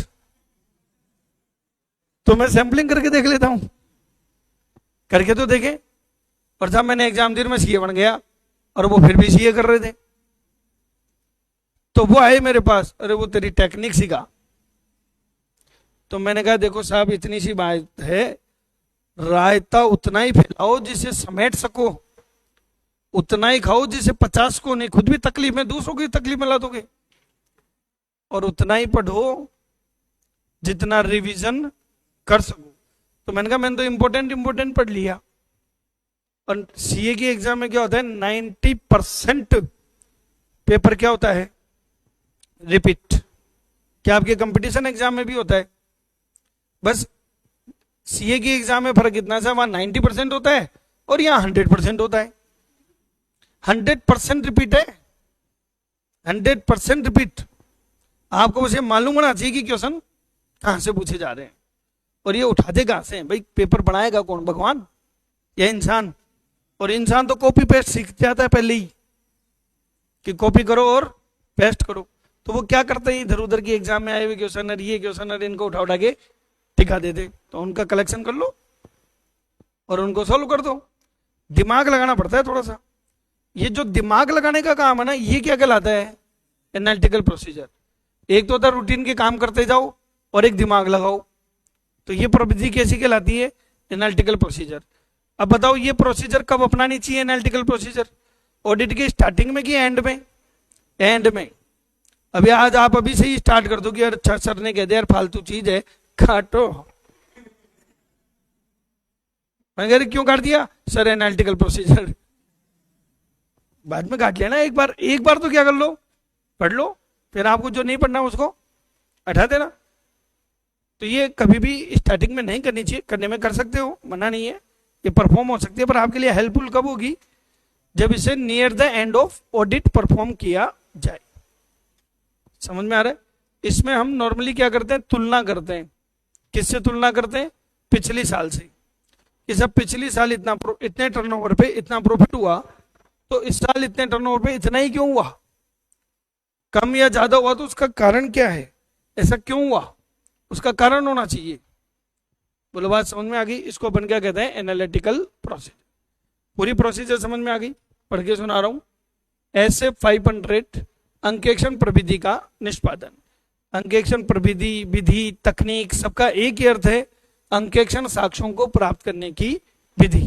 तो मैं सैम्पलिंग करके देख लेता हूं। करके तो देखे, और जब मैंने एग्जाम दिया मैं सीए बन गया, और वो फिर भी सीए कर रहे थे। तो वो आए मेरे पास, अरे वो तेरी टेक्निक सिखा। तो मैंने कहा देखो साहब, इतनी सी बात है, रायता उतना ही फैलाओ जिसे समेट सको, उतना ही खाओ जिसे 50 को नहीं, खुद भी तकलीफ में दूसरों की तकलीफ में ला दोगे, और उतना ही पढ़ो जितना रिवीजन कर सको। तो मैंने कहा मैंने तो इंपॉर्टेंट पढ़ लिया। और सीए की एग्जाम में क्या होता है, 90% पेपर क्या होता है, रिपीट। क्या आपके कंपटीशन एग्जाम में भी होता है? बस सीए की एग्जाम में फर्क इतना सा, वहां 90% होता है और यहाँ 100% होता है। 100% रिपीट है, 100% रिपीट। आपको उसे मालूम होना चाहिए कि क्वेश्चन कहां से पूछे जा रहे हैं, और ये उठाते कहां से हैं। भाई पेपर बनाएगा कौन, भगवान या इंसान? और इंसान तो कॉपी पेस्ट सीख जाता है पहले ही, कि कॉपी करो और पेस्ट करो। तो वो क्या करते हैं, इधर उधर की एग्जाम में आए हुए क्वेश्चन, ये क्वेश्चन इनको उठा उठा के टिका देते। तो उनका कलेक्शन कर लो और उनको सॉल्व कर दो। दिमाग लगाना पड़ता है थोड़ा सा। ये जो दिमाग लगाने का काम है ना, ये क्या कहलाता है, एनालिटिकल प्रोसीजर। एक तो होता है रूटीन के काम करते जाओ और एक दिमाग लगाओ, तो ये प्रविधि कैसी कहलाती है, एनालिटिकल प्रोसीजर। अब बताओ ये प्रोसीजर कब अपनानी चाहिए, एनालिटिकल प्रोसीजर? ऑडिट के स्टार्टिंग में कि एंड में? एंड में। अभी आज आप अभी से ही स्टार्ट कर दो कि यार अच्छा सर ने कह दिया यार फालतू चीज है, काटो। मैं कह रही क्यों काट दिया सर, एनालिटिकल प्रोसीजर। बाद में काट लेना, एक बार तो क्या कर लो, पढ़ लो, फिर आपको जो नहीं पढ़ना उसको हटा देना। तो ये कभी भी स्टार्टिंग में नहीं करनी चाहिए, करने में कर सकते हो, मना नहीं है, ये परफॉर्म हो सकती है, पर आपके लिए हेल्पफुल कब होगी, जब इसे near the end of audit perform किया जाए। समझ में आ रहा है? इसमें हम नॉर्मली क्या करते हैं, तुलना करते हैं। किससे तुलना करते हैं? पिछली साल से, कि सब पिछली साल इतने टर्नओवर पे इतना प्रॉफिट हुआ, तो इस साल इतने टर्नओवर पे इतना ही क्यों हुआ, कम या ज्यादा हुआ, तो उसका कारण क्या है, ऐसा क्यों हुआ, उसका कारण होना चाहिए। बोलो बात समझ में आ गई? इसको अपन क्या कहते हैं, एनालिटिकल प्रोसीजर। पूरी प्रोसीजर समझ में आ गई? पढ़ के सुना रहा हूं। ऐसे 500 अंकेक्षण प्रविधि का निष्पादन। अंकेक्षण प्रविधि, विधि, तकनीक, सबका एक ही अर्थ है, अंकेक्षण साक्ष्यों को प्राप्त करने की विधि।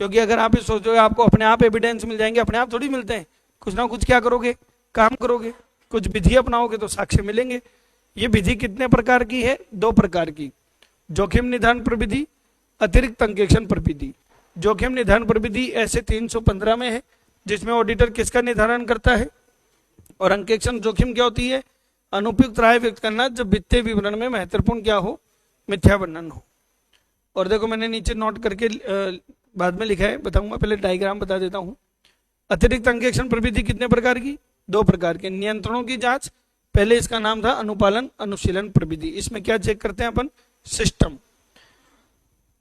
क्योंकि अगर आप ये सोचोगे आपको अपने आप एविडेंस मिल जाएंगे, अपने आप थोड़ी मिलते हैं, कुछ ना कुछ क्या करोगे, काम करोगे, कुछ विधि अपनाओगे तो साक्ष्य मिलेंगे। ये विधि कितने प्रकार की है? 2 प्रकार की, जोखिम निदान प्रविधि, अतिरिक्त अंकेक्षण प्रविधि। जोखिम निदान प्रविधि ऐसे 315 में है, जिसमें ऑडिटर किसका निर्धारण करता है, और अंकेक्षण जोखिम क्या होती है, अनुपयुक्त राय व्यक्त करना जब वित्तीय विवरण में महत्वपूर्ण क्या हो, मिथ्या वर्णन हो। और देखो मैंने नीचे नोट करके बाद में लिखा है, बताऊंगा, पहले डायग्राम बता देता हूं। अतिरिक्त अंकेक्षण प्रविधि कितने प्रकार की? 2 प्रकार के। नियंत्रणों की जांच, पहले इसका नाम था अनुपालन अनुशीलन प्रविधि। इसमें क्या चेक करते हैं अपन, सिस्टम।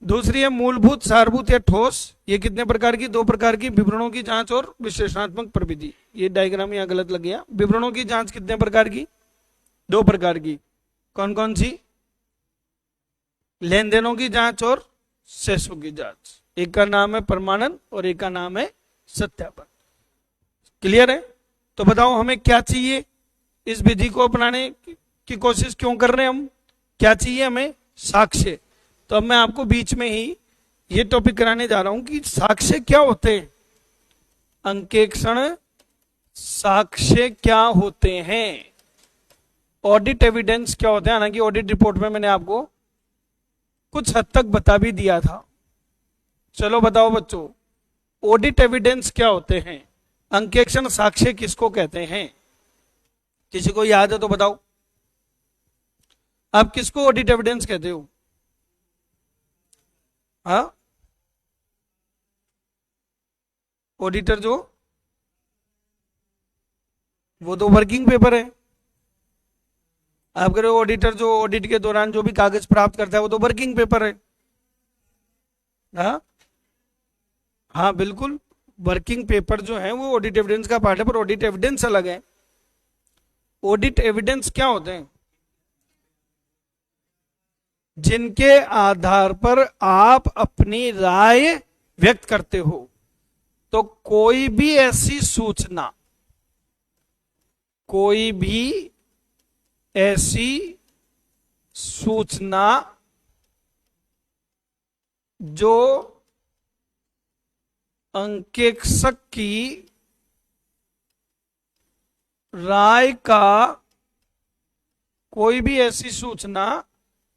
दूसरी है मूलभूत, सारभूत या ठोस। ये कितने प्रकार की? 2 प्रकार की, विवरणों की जांच और विश्लेषणात्मक प्रविधि। ये डायग्राम यहाँ गलत लग गया। विवरणों की जांच कितने प्रकार की? 2 प्रकार की। कौन कौन सी? लेन देनों की जांच और शेषों की जांच। एक का नाम है प्रमाणन और एक का नाम है सत्यापन। क्लियर है? तो बताओ हमें क्या चाहिए, इस विधि को अपनाने की कोशिश क्यों कर रहे हैं हम, क्या चाहिए हमें? साक्ष्य। तो अब मैं आपको बीच में ही ये टॉपिक कराने जा रहा हूं कि साक्ष्य क्या होते हैं, अंकेक्षण साक्ष्य क्या होते हैं, ऑडिट एविडेंस क्या होते हैं। हालांकि ऑडिट रिपोर्ट में मैंने आपको कुछ हद तक बता भी दिया था। चलो बताओ बच्चों, ऑडिट एविडेंस क्या होते हैं, अंकेक्षण साक्ष्य किसको कहते हैं? किसी को याद है तो बताओ, आप किसको ऑडिट एविडेंस कहते हो? हाँ, ऑडिटर जो, वो तो वर्किंग पेपर है, आप कह रहे हो ऑडिटर जो ऑडिट के दौरान जो भी कागज प्राप्त करता है वो तो वर्किंग पेपर है। हाँ हाँ बिल्कुल, वर्किंग पेपर जो है वो ऑडिट एविडेंस का पार्ट है, पर ऑडिट एविडेंस अलग है। ऑडिट एविडेंस क्या होते हैं? जिनके आधार पर आप अपनी राय व्यक्त करते हो। तो कोई भी ऐसी सूचना, कोई भी ऐसी सूचना जो अंकेक्षक की राय का, कोई भी ऐसी सूचना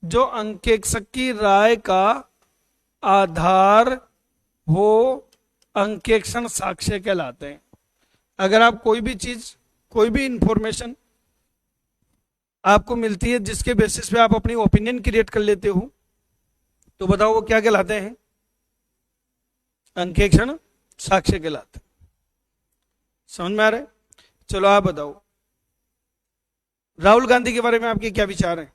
जो अंकेक्षक की राय का आधार हो, अंकेक्षण साक्ष्य कहलाते हैं। अगर आप कोई भी चीज, कोई भी इंफॉर्मेशन आपको मिलती है जिसके बेसिस पे आप अपनी ओपिनियन क्रिएट कर लेते हो, तो बताओ वो क्या कहलाते हैं? अंकेक्षण साक्ष्य कहलाते हैं। समझ में आ रहा है? चलो आप बताओ, राहुल गांधी के बारे में आपके क्या विचार हैं?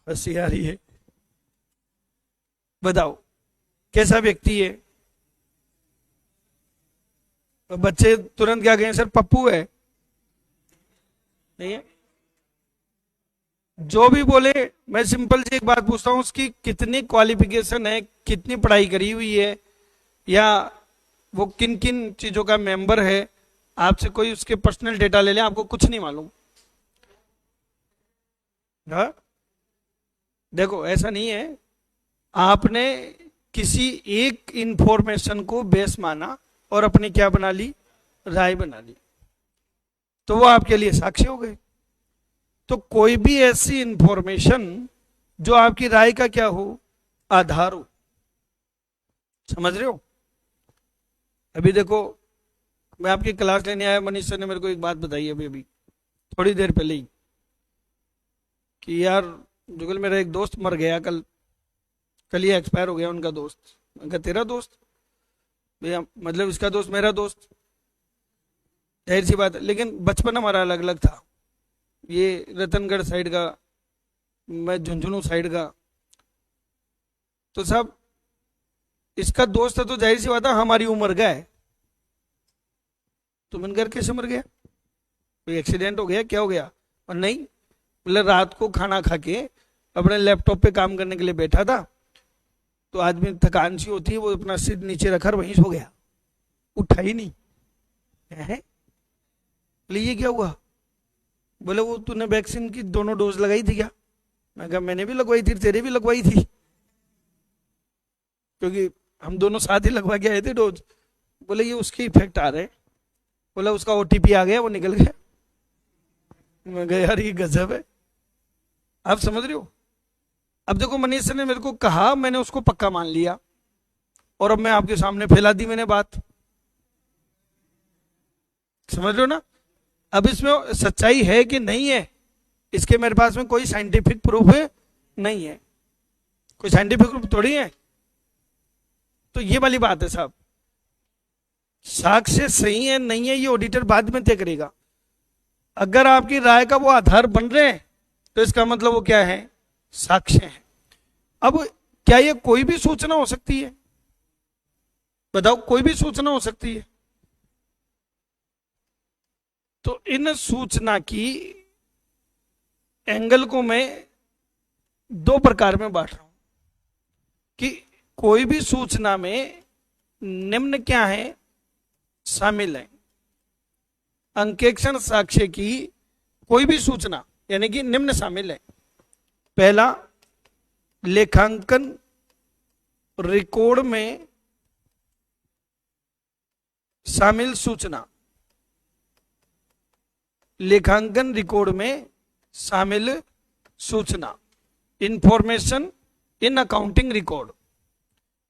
हंसी आ रही है, बताओ कैसा व्यक्ति है? तो बच्चे तुरंत क्या कहें, सर पप्पू है? नहीं है। जो भी बोले, मैं सिंपल सी एक बात पूछता हूं, उसकी कितनी क्वालिफिकेशन है, कितनी पढ़ाई करी हुई है, या वो किन किन चीजों का मेंबर है, आपसे कोई उसके पर्सनल डेटा ले ले, आपको कुछ नहीं मालूम। हाँ देखो ऐसा नहीं है, आपने किसी एक इंफॉर्मेशन को बेस माना और अपनी क्या बना ली, राय बना ली, तो वो आपके लिए साक्ष्य हो गए। तो कोई भी ऐसी इंफॉर्मेशन जो आपकी राय का क्या हो, आधार हो। समझ रहे हो? अभी देखो, मैं आपकी क्लास लेने आया, मनीष सर ने मेरे को एक बात बताई अभी अभी थोड़ी देर पहले ही, कि यार जुगल मेरा एक दोस्त मर गया कल, कल ही एक्सपायर हो गया उनका दोस्त। मैं कहा तेरा दोस्त? भैया मतलब इसका दोस्त मेरा दोस्त, जाहिर सी बात है, लेकिन बचपन हमारा अलग अलग था। ये रतनगढ़ साइड का, मैं झुंझुनू साइड का। तो साहब इसका दोस्त है तो जाहिर सी बात है हमारी उम्र का है। तो मैंने घर कैसे मर गया? कोई एक्सीडेंट हो गया, क्या हो गया? और नहीं, मतलब रात को खाना खा के अपने लैपटॉप पे काम करने के लिए बैठा था, तो आदमी थकान सी होती है, वो अपना सिर नीचे रखा वहीं सो गया, उठा ही नहीं है। बोले ये क्या हुआ? बोले वो तूने वैक्सीन की दोनों डोज लगाई थी क्या? मैं कहा मैंने भी लगवाई थी, तेरे भी लगवाई थी, क्योंकि हम दोनों साथ ही लगवा के आए थे डोज। बोले ये उसके इफेक्ट आ रहे हैं। बोला उसका ओटीपी आ गया, वो निकल गया। मैं कहा यार ये गजब है। आप समझ रहे हो? अब देखो मनीष सर ने मेरे को कहा, मैंने उसको पक्का मान लिया, और अब मैं आपके सामने फैला दी मैंने बात। समझ रहे हो ना? अब इसमें सच्चाई है कि नहीं है, इसके मेरे पास में कोई साइंटिफिक प्रूफ है नहीं है, कोई साइंटिफिक प्रूफ थोड़ी है। तो ये वाली बात है साहब, साक्ष्य सही है नहीं है ये ऑडिटर बाद में तय करेगा। अगर आपकी राय का वो आधार बन रहे हैं तो इसका मतलब वो क्या है, साक्ष्य है। अब क्या ये कोई भी सूचना हो सकती है? बताओ, कोई भी सूचना हो सकती है? तो इन सूचना की एंगल को मैं दो प्रकार में बांट रहा हूं, कि कोई भी सूचना में निम्न क्या है, शामिल है। अंकेक्षण साक्ष्य की कोई भी सूचना यानी कि निम्न शामिल है। पहला, लेखांकन रिकॉर्ड में शामिल सूचना, लेखांकन रिकॉर्ड में शामिल सूचना, information in accounting record.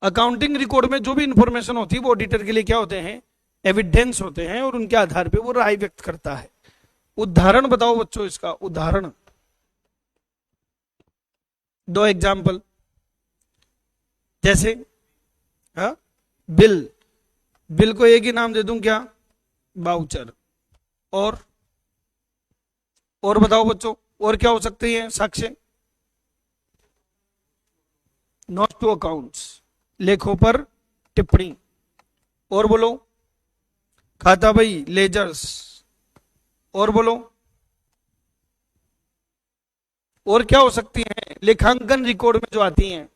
Accounting record में जो भी इंफॉर्मेशन होती है वो ऑडिटर के लिए क्या होते हैं, एविडेंस होते हैं, और उनके आधार पे वो राय व्यक्त करता है। उदाहरण बताओ बच्चों, इसका उदाहरण दो एग्जाम्पल। जैसे हाँ, बिल, बिल को एक ही नाम दे दूं क्या, बाउचर। और बताओ बच्चों, और क्या हो सकते हैं साक्ष्य? नोट टू अकाउंट्स, लेखों पर टिप्पणी। और बोलो, खाता बही, लेजर्स। और बोलो, और क्या हो सकती हैं लेखांकन रिकॉर्ड में जो आती हैं?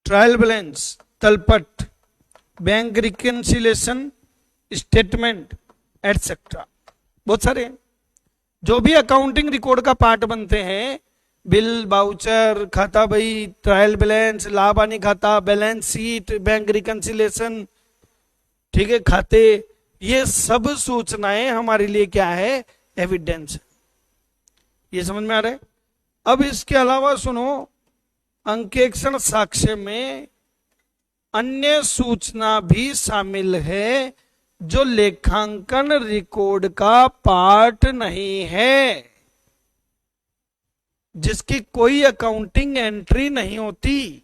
ट्रायल बैलेंस, तलपट, बैंक रिकन्सिलेशन स्टेटमेंट एटसेट्रा, बहुत सारे हैं। जो भी अकाउंटिंग रिकॉर्ड का पार्ट बनते हैं, बिल, बाउचर, खाता बही, ट्रायल बैलेंस, लाभ हानि खाता, बैलेंस शीट, बैंक रिकन्सिलेशन, ठीक है, खाते, ये सब सूचनाएं हमारे लिए क्या है? एविडेंस। ये समझ में आ रहा है? अब इसके अलावा सुनो, अंकेक्षण साक्ष्य में अन्य सूचना भी शामिल है जो लेखांकन रिकॉर्ड का पार्ट नहीं है, जिसकी कोई अकाउंटिंग एंट्री नहीं होती,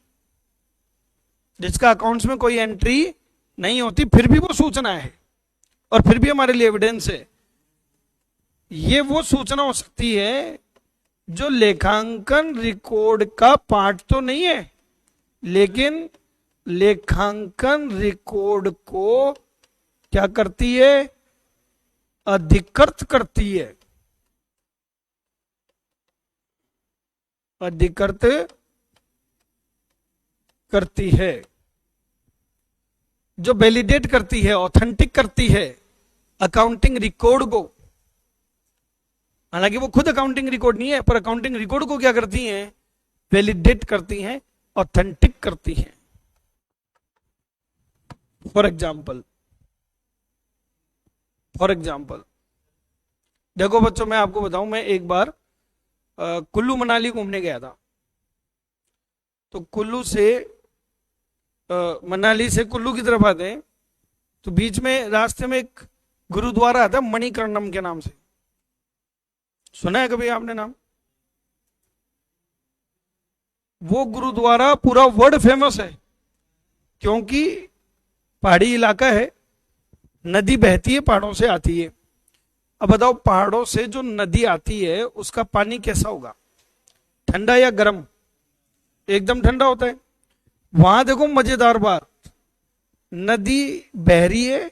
जिसका अकाउंट्स में कोई एंट्री नहीं होती, फिर भी वो सूचना है और फिर भी हमारे लिए एविडेंस है। ये वो सूचना हो सकती है जो लेखांकन रिकॉर्ड का पार्ट तो नहीं है, लेकिन लेखांकन रिकॉर्ड को क्या करती है? अधिकृत करती है, अधिकृत करती है, जो वैलिडेट करती है, ऑथेंटिक करती है अकाउंटिंग रिकॉर्ड को। हालांकि वो खुद अकाउंटिंग रिकॉर्ड नहीं है, पर अकाउंटिंग रिकॉर्ड को क्या करती हैं? वैलिडेट करती हैं, ऑथेंटिक करती हैं। फॉर एग्जाम्पल देखो बच्चों, मैं आपको बताऊं, मैं एक बार कुल्लू मनाली घूमने गया था। तो कुल्लू से मनाली से कुल्लू की तरफ आते हैं तो बीच में रास्ते में एक गुरुद्वारा आता है मणिकर्णम के नाम से। सुना है कभी आपने नाम? वो गुरुद्वारा पूरा वर्ल्ड फेमस है, क्योंकि पहाड़ी इलाका है, नदी बहती है, पहाड़ों से आती है। अब बताओ, पहाड़ों से जो नदी आती है उसका पानी कैसा होगा? ठंडा या गर्म? एकदम ठंडा होता है। वहां देखो मजेदार बात, नदी बह रही है,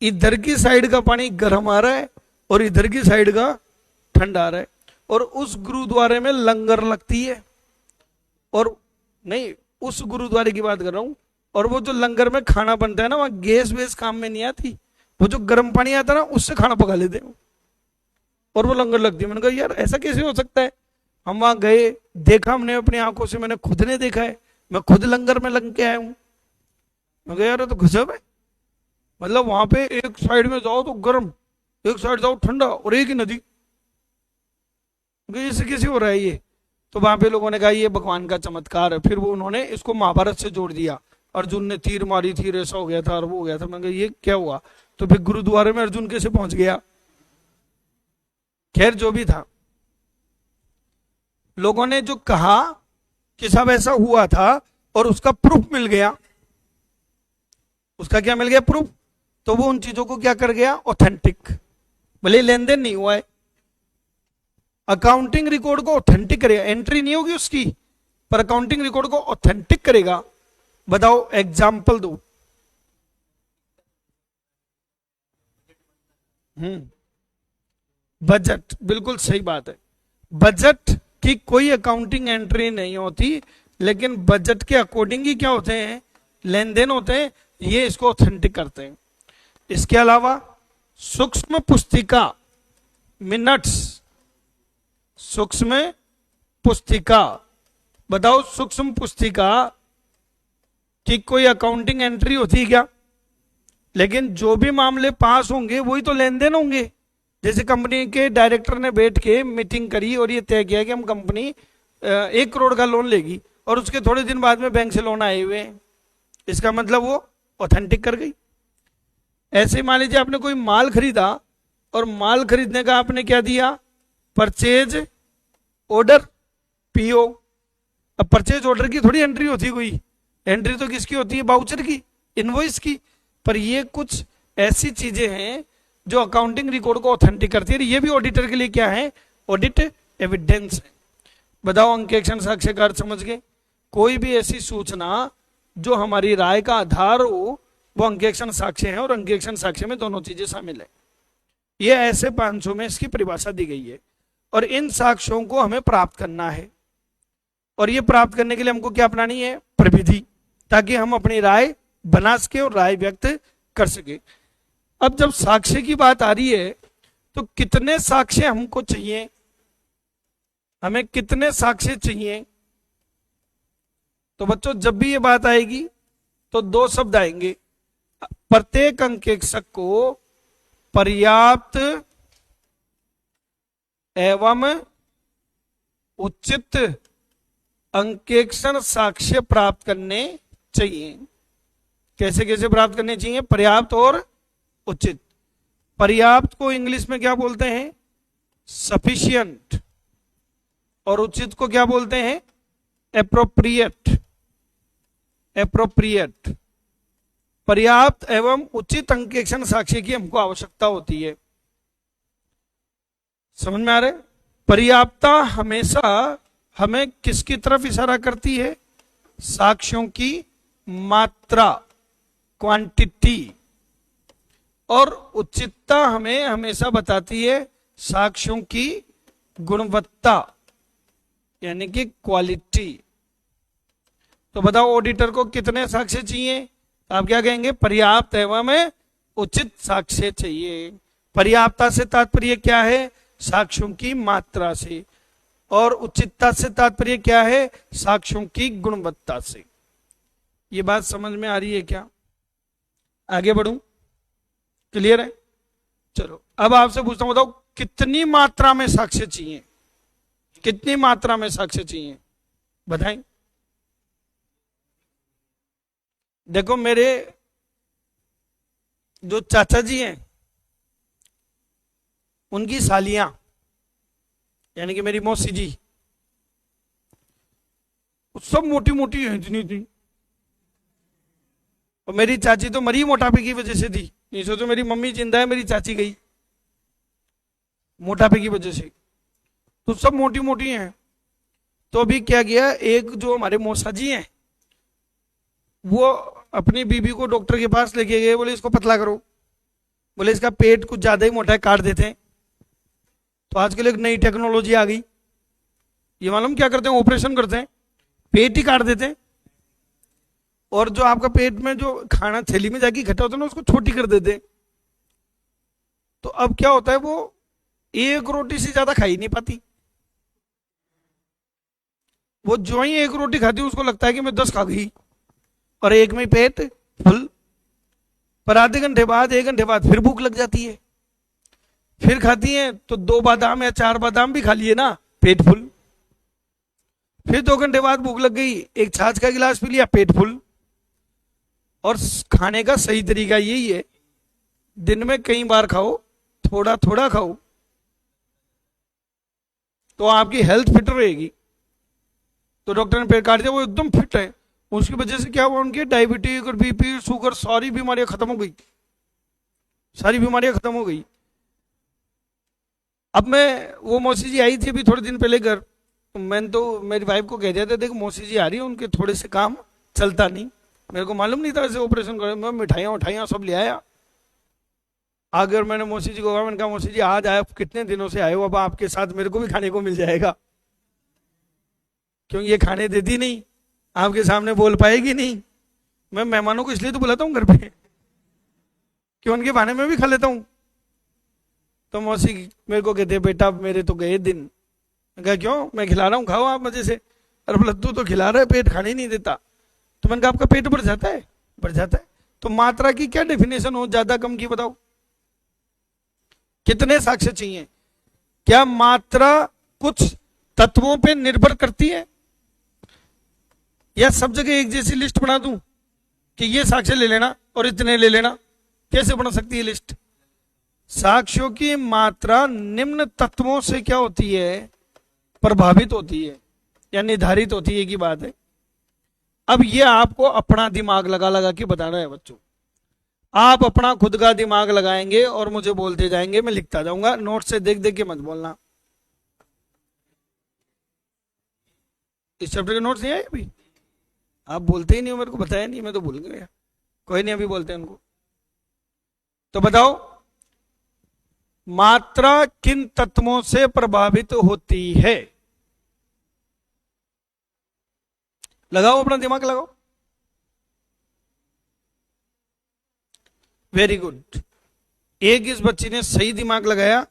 इधर की साइड का पानी गर्म आ रहा है और इधर की साइड का ठंडा आ रहा है। और उस गुरुद्वारे में लंगर लगती है, और नहीं, उस गुरुद्वारे की बात कर रहा हूं। और वो जो लंगर में खाना बनता है ना, वहां गैस वेस काम में नहीं आती, वो जो गर्म पानी आता है ना, उससे खाना पका लेते हैं और वो लंगर लगती है। मैंने कहा यार ऐसा कैसे हो सकता है? हम वहां गए, देखा हमने अपनी आंखों से, मैंने खुद ने देखा है, मैं खुद लंगर में लग के आया हूं। मैं कहा यार तो गजब है, मतलब वहां पे एक साइड में जाओ तो गर्म, एक साइड जाओ ठंडा, और एक ही नदी। इससे कैसे हो रहा है ये? तो वहां पे लोगों ने कहा ये भगवान का चमत्कार है। फिर वो उन्होंने इसको महाभारत से जोड़ दिया, अर्जुन ने तीर मारी थी, ऐसा हो गया था और वो हो गया था। मैंने कहा ये क्या हुआ? तो फिर गुरुद्वारे में अर्जुन कैसे पहुंच गया? खैर जो भी था, लोगों ने जो कहा कि सब ऐसा हुआ था और उसका प्रूफ मिल गया, उसका क्या मिल गया? प्रूफ। तो वो उन चीजों को क्या कर गया? ऑथेंटिक। भले लेन देन नहीं हुआ है, अकाउंटिंग रिकॉर्ड को ऑथेंटिक करेगा, एंट्री नहीं होगी उसकी, पर अकाउंटिंग रिकॉर्ड को ऑथेंटिक करेगा। बताओ एग्जाम्पल दो। बजट, बिल्कुल सही बात है। बजट की कोई अकाउंटिंग एंट्री नहीं होती, लेकिन बजट के अकॉर्डिंग ही क्या होते हैं? लेन देन होते हैं, ये इसको ऑथेंटिक करते हैं। इसके अलावा सूक्ष्म पुस्तिका, मिनट्स, सूक्ष्म पुस्तिका, बताओ सूक्ष्म पुस्तिका की कोई अकाउंटिंग एंट्री होती है क्या? लेकिन जो भी मामले पास होंगे वही तो लेन देन होंगे। जैसे कंपनी के डायरेक्टर ने बैठ के मीटिंग करी और ये तय किया कि हम कंपनी 1 करोड़ का लोन लेगी, और उसके थोड़े दिन बाद में बैंक से लोन आए हुए हैं, इसका मतलब वो ऑथेंटिक कर गई। ऐसे मान लीजिए आपने कोई माल खरीदा, और माल खरीदने का आपने क्या दिया? Purchase order, PO. अब परचेज ऑर्डर की थोड़ी एंट्री होती है, कोई एंट्री तो किसकी होती है? बाउचर की, इनवॉइस की। पर ये कुछ ऐसी चीजें हैं जो अकाउंटिंग रिकॉर्ड को ऑथेंटिक करती है। ये भी ऑडिटर के लिए क्या है? ऑडिट एविडेंस है। बताओ अंकेक्षण साक्ष्य का अर्थ समझ गए? कोई भी ऐसी सूचना जो हमारी राय का आधार हो वो अंकेक्षण साक्ष्य है, और अंकेक्षण साक्ष्य में दोनों चीजें शामिल है। ये ऐसे 500 में इसकी परिभाषा दी गई है, और इन साक्ष्यों को हमें प्राप्त करना है, और ये प्राप्त करने के लिए हमको क्या अपनानी है? प्रविधि, ताकि हम अपनी राय बना सके और राय व्यक्त कर सके। अब जब साक्ष्य की बात आ रही है तो कितने साक्ष्य हमको चाहिए? हमें कितने साक्ष्य चाहिए? तो बच्चों जब भी ये बात आएगी तो दो शब्द आएंगे। प्रत्येक अंकेक्षक को पर्याप्त एवं उचित अंकेक्षण साक्ष्य प्राप्त करने चाहिए। कैसे कैसे प्राप्त करने चाहिए? पर्याप्त और उचित। पर्याप्त को इंग्लिश में क्या बोलते हैं? सफिशिएंट। और उचित को क्या बोलते हैं? एप्रोप्रिएट। एप्रोप्रिएट। पर्याप्त एवं उचित अंकेक्षण साक्ष्य की हमको आवश्यकता होती है। समझ में आ रहा है? पर्याप्तता हमेशा हमें किसकी तरफ इशारा करती है? साक्ष्यों की मात्रा, क्वांटिटी। और उचितता हमें हमेशा बताती है साक्ष्यों की गुणवत्ता, यानी कि क्वालिटी। तो बताओ ऑडिटर को कितने साक्ष्य चाहिए? आप क्या कहेंगे? पर्याप्त एवं उचित साक्ष्य चाहिए। पर्याप्तता से तात्पर्य क्या है? साक्ष्यों की मात्रा से। और उचितता से तात्पर्य क्या है? साक्ष्यों की गुणवत्ता से। ये बात समझ में आ रही है क्या? आगे बढ़ूं? क्लियर है? चलो अब आपसे पूछता हूं, बताओ कितनी मात्रा में साक्ष्य चाहिए? कितनी मात्रा में साक्ष्य चाहिए बताएं? देखो मेरे जो चाचा जी हैं उनकी सालियां, यानी कि मेरी मौसी जी, सब मोटी मोटी है, इतनी थी। और मेरी चाची तो मरी मोटापे की वजह से थी। नहीं सोचो मेरी मम्मी जिंदा है, मेरी चाची गई मोटापे की वजह से। तो सब मोटी मोटी हैं। तो अभी क्या किया, एक जो हमारे मौसा जी हैं वो अपनी बीबी को डॉक्टर के पास लेके गए, बोले इसको पतला करो, बोले इसका पेट कुछ ज्यादा ही मोटा है, काट देते हैं। तो आजकल एक नई टेक्नोलॉजी आ गई, ये मालूम क्या करते हैं? ऑपरेशन करते हैं, पेट ही काट देते हैं। और जो आपका पेट में जो खाना थैली में जाके इकट्ठा होता है ना, उसको छोटी कर देते हैं। तो अब क्या होता है, वो एक रोटी से ज्यादा खा ही नहीं पाती। वो जो ही एक रोटी खाती है उसको लगता है कि मैं 10 खा गई, और एक में पेट फुल। पर आधे घंटे बाद, 1 घंटे बाद फिर भूख लग जाती है, फिर खाती है तो 2 बादाम या 4 बादाम भी खा लिए ना, पेट फुल। फिर 2 घंटे बाद भूख लग गई, एक छाछ का गिलास पी लिया, पेट फुल। और खाने का सही तरीका यही है, दिन में कई बार खाओ, थोड़ा थोड़ा खाओ, तो आपकी हेल्थ फिट रहेगी। तो डॉक्टर ने पेट काट दिया, वो एकदम फिट है। उसकी वजह से क्या हुआ, उनके डायबिटीज और बीपी, शुगर, सारी बीमारियां खत्म हो गई, सारी बीमारियां खत्म हो गई। अब मैं, वो मौसी जी आई थी अभी थोड़े दिन पहले घर, तो मैंने तो मेरी वाइफ को कह दिया था, देख मौसी जी आ रही है, उनके थोड़े से काम चलता नहीं। मेरे को मालूम नहीं था ऐसे ऑपरेशन कर, मैं मिठाइयाँ उठाइयाँ सब ले आया। अगर मैंने मौसी जी को कहा, मैंने कहा मौसी जी आज आए, कितने दिनों से आए हो, अब आपके साथ मेरे को भी खाने को मिल जाएगा, क्योंकि ये खाने देती नहीं, आपके सामने बोल पाएगी नहीं। मैं मेहमानों को इसलिए तो बुलाता हूँ घर पे कि उनके बहाने में भी खा लेता हूँ। तो मौसी मेरे को कहते, बेटा मेरे तो गए दिन। मैं कहा क्यों? मैं खिला रहा हूँ, खाओ आप मजे से। अरे बोला तू तो खिला रहा है, पेट खाने नहीं देता। तो मैंने कहा आपका पेट बढ़ जाता है? बढ़ जाता है। तो मात्रा की क्या डेफिनेशन हो, ज्यादा कम की बताओ? कितने साक्ष्य चाहिए? क्या मात्रा कुछ तत्वों पे निर्भर करती है, या सब जगह एक जैसी लिस्ट बना दूं कि ये साक्ष्य ले लेना और इतने ले लेना? कैसे बना सकती है लिस्ट? साक्ष्यों की मात्रा निम्न तत्वों से क्या होती है? प्रभावित होती है या निर्धारित होती है की बात है। अब ये आपको अपना दिमाग लगा लगा के बताना है बच्चों। आप अपना खुद का दिमाग लगाएंगे और मुझे बोलते जाएंगे, मैं लिखता जाऊंगा, नोट से देख देख के मत बोलना। इस चैप्टर के नोट्स नहीं आए अभी? आप बोलते ही नहीं हो, मेरे को बताया नहीं, मैं तो भूल गया। कोई नहीं, अभी बोलते हैं उनको। तो बताओ, मात्रा किन तत्वों से प्रभावित होती है? लगाओ, अपना दिमाग लगाओ। वेरी गुड, एक इस बच्ची ने सही दिमाग लगाया।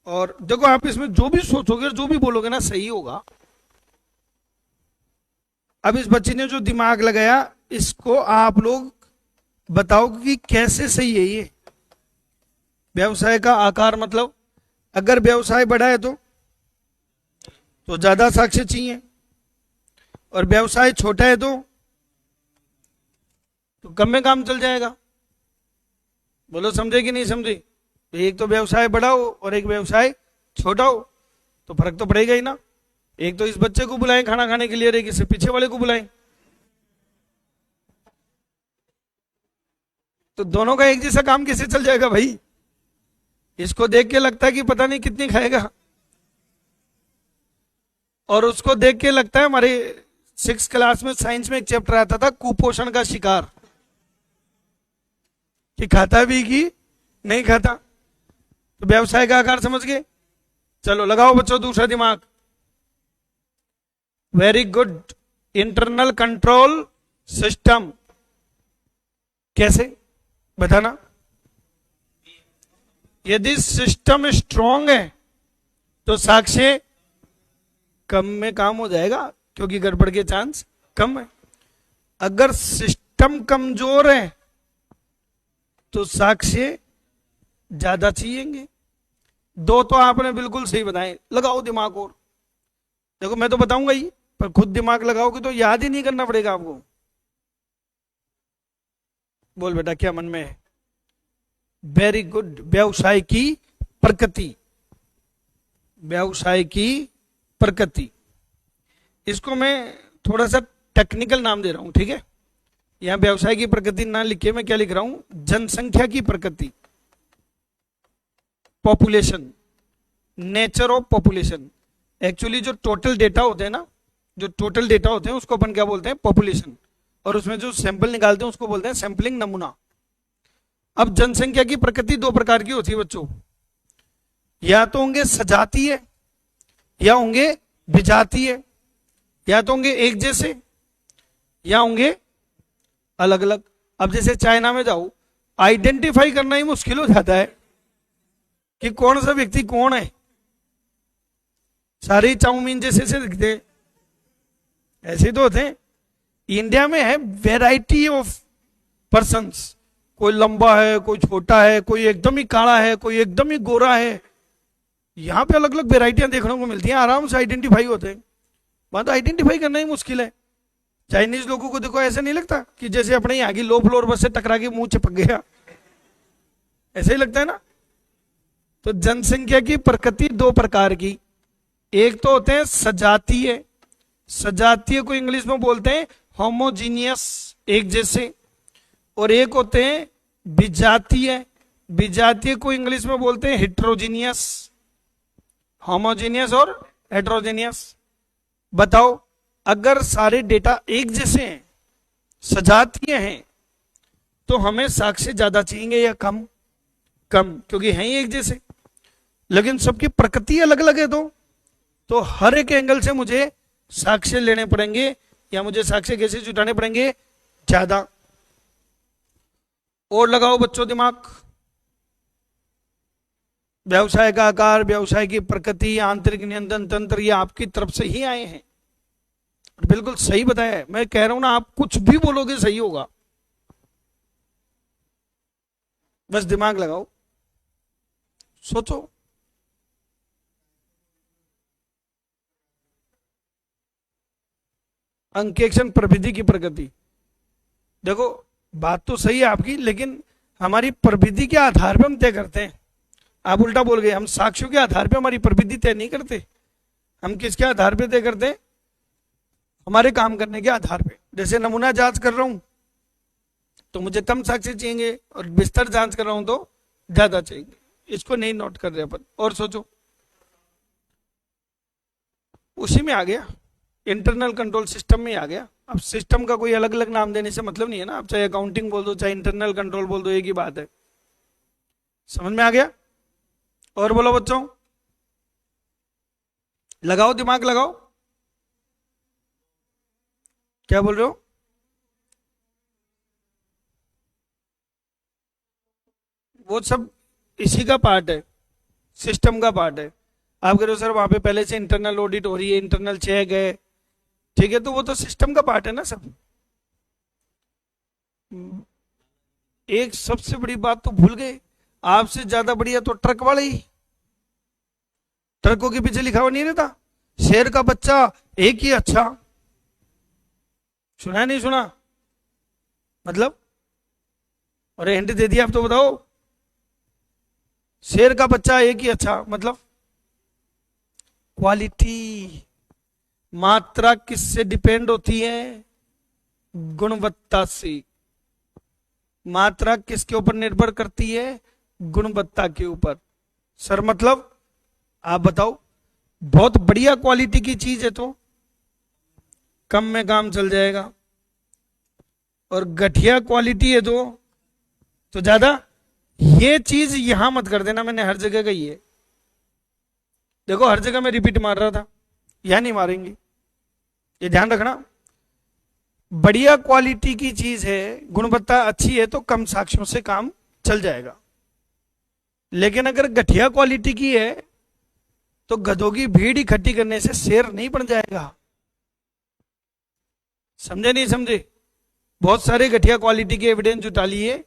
और देखो, आप इसमें जो भी सोचोगे और जो भी बोलोगे ना, सही होगा। अब इस बच्ची ने जो दिमाग लगाया, इसको आप लोग बताओ कि कैसे सही है ये। व्यवसाय का आकार मतलब, अगर व्यवसाय बड़ा है तो ज्यादा साक्ष्य चाहिए, और व्यवसाय छोटा है तो कम में काम चल जाएगा। बोलो, समझे कि नहीं समझे? एक तो व्यवसाय बड़ा हो और एक व्यवसाय छोटा हो, तो फर्क तो पड़ेगा ही ना। एक तो इस बच्चे को बुलाएं खाना खाने के लिए, और एक इससे पीछे वाले को बुलाएं, तो दोनों का एक जैसा काम कैसे चल जाएगा भाई? इसको देख के लगता है कि पता नहीं कितनी खाएगा, और उसको देख के लगता है, हमारे 6th क्लास में साइंस में एक चैप्टर आता था, कुपोषण का शिकार, कि खाता भी कि नहीं खाता। तो व्यवसाय का आकार समझ गए? चलो लगाओ बच्चों दूसरा दिमाग। Very good, internal control system. कैसे बताना? यदि सिस्टम स्ट्रांग है तो साक्ष्य कम में काम हो जाएगा, क्योंकि गड़बड़ के चांस कम है। अगर सिस्टम कमजोर है तो साक्ष्य ज्यादा चाहिएंगे। दो तो आपने बिल्कुल सही बताए, लगाओ दिमाग। और देखो, मैं तो बताऊंगा ही, पर खुद दिमाग लगाओगे तो याद ही नहीं करना पड़ेगा आपको। बोल बेटा, क्या मन में है? वेरी गुड, व्यवसाय की प्रकृति। व्यवसाय की प्रकृति, इसको मैं थोड़ा सा टेक्निकल नाम दे रहा हूं, ठीक है? यहां व्यवसाय की प्रकृति ना लिखे, मैं क्या लिख रहा हूं? जनसंख्या की प्रकृति, population, nature of population. Actually जो टोटल डेटा होते हैं ना, जो टोटल डेटा होते हैं उसको अपन क्या बोलते हैं? पॉपुलेशन। और उसमें जो सैंपल निकालते हैं उसको बोलते हैं सैंपलिंग नमूना। अब जनसंख्या की प्रकृति दो प्रकार की होती है बच्चों, या तो होंगे सजातीय, या होंगे विजातीय, या तो होंगे एक जैसे, या होंगे अलग अलग। अब जैसे चाइना में जाओ, आइडेंटिफाई करना ही मुश्किल हो जाता है कि कौन सा व्यक्ति कौन है। सारे चाउमीन जैसे से दिखते, ऐसे तो होते हैं। इंडिया में है वैरायटी ऑफ पर्सन्स, कोई लंबा है, कोई छोटा है, कोई एकदम ही काला है, कोई एकदम ही गोरा है। यहां पे अलग अलग वेराइटियां देखने को मिलती हैं, आराम से आइडेंटिफाई होते हैं। वहां तो आइडेंटिफाई करना ही मुश्किल है। चाइनीज लोगों को देखो, ऐसा नहीं लगता कि जैसे अपने यहाँ की लो फ्लोर बस से टकरा के मुंह चिपक गया, ऐसे ही लगता है ना। तो जनसंख्या की प्रकृति दो प्रकार की, एक तो होते हैं सजातीय, सजातीय को इंग्लिश में बोलते हैं होमोजीनियस, एक जैसे। और एक होते हैं विजातीय, विजातीय को इंग्लिश में बोलते हैं हेट्रोजीनियस। होमोजीनियस और हेट्रोजीनियस। बताओ, अगर सारे डेटा एक जैसे हैं, सजातीय हैं, तो हमें साक्ष्य ज्यादा चाहिए या कम? कम, क्योंकि हैं ही एक जैसे। लेकिन सबकी प्रकृति अलग अलग है, तो हर एक एंगल से मुझे साक्ष्य लेने पड़ेंगे, या मुझे साक्ष्य कैसे जुटाने पड़ेंगे? ज्यादा। और लगाओ बच्चों दिमाग। व्यवसाय का आकार, व्यवसाय की प्रकृति, आंतरिक नियंत्रण तंत्र, ये आपकी तरफ से ही आए हैं। बिल्कुल सही बताया है। मैं कह रहा हूं ना, आप कुछ भी बोलोगे सही होगा, बस दिमाग लगाओ, सोचो। अंकेक्षण प्रविधि की प्रगति, देखो बात तो सही है आपकी, लेकिन हमारी प्रविधि के आधार पर हम तय करते हैं। आप उल्टा बोल गए, हम साक्ष्यों के आधार पर हमारी प्रविधि तय नहीं करते। हम किसके आधार पर तय करते हैं? हमारे काम करने के आधार पे। जैसे नमूना जांच कर रहा हूं तो मुझे कम साक्ष्य चाहिए, और बिस्तर जांच कर रहा हूं तो ज्यादा चाहिए। इसको नहीं नोट कर रहे अपन। और सोचो, उसी में आ गया इंटरनल कंट्रोल सिस्टम में ही आ गया। अब सिस्टम का कोई अलग अलग नाम देने से मतलब नहीं है ना, आप चाहे अकाउंटिंग बोल दो चाहे इंटरनल कंट्रोल बोल दो, एक ही बात है। समझ में आ गया? और बोलो बच्चों, लगाओ दिमाग लगाओ, क्या बोल रहे हो? वो सब इसी का पार्ट है, सिस्टम का पार्ट है। आप कह रहे हो सर वहां पे पहले से इंटरनल ऑडिट हो रही है, इंटरनल चेक है, ठीक है, तो वो तो सिस्टम का पार्ट है ना सब। एक सबसे बड़ी बात तो भूल गए, आपसे ज्यादा बढ़िया तो ट्रक वाले ही। ट्रकों के पीछे लिखा हुआ नहीं रहता, शेर का बच्चा एक ही अच्छा। सुना नहीं सुना? मतलब, अरे हिंट दे दिया, आप तो बताओ। शेर का बच्चा एक ही अच्छा मतलब क्वालिटी। मात्रा किससे डिपेंड होती है? गुणवत्ता से। मात्रा किसके ऊपर निर्भर करती है? गुणवत्ता के ऊपर। सर मतलब, आप बताओ, बहुत बढ़िया क्वालिटी की चीज है तो कम में काम चल जाएगा, और घटिया क्वालिटी है तो ज्यादा। ये चीज यहां मत कर देना, मैंने हर जगह कही है। देखो हर जगह मैं रिपीट मार रहा था, यहां नहीं मारेंगे, ये ध्यान रखना। बढ़िया क्वालिटी की चीज है, गुणवत्ता अच्छी है तो कम साक्ष्यों से काम चल जाएगा। लेकिन अगर घटिया क्वालिटी की है तो गधों की भीड़ इकट्ठी करने से शेर नहीं बन जाएगा। समझे नहीं समझे? बहुत सारे घटिया क्वालिटी के एविडेंस जुटा लिए,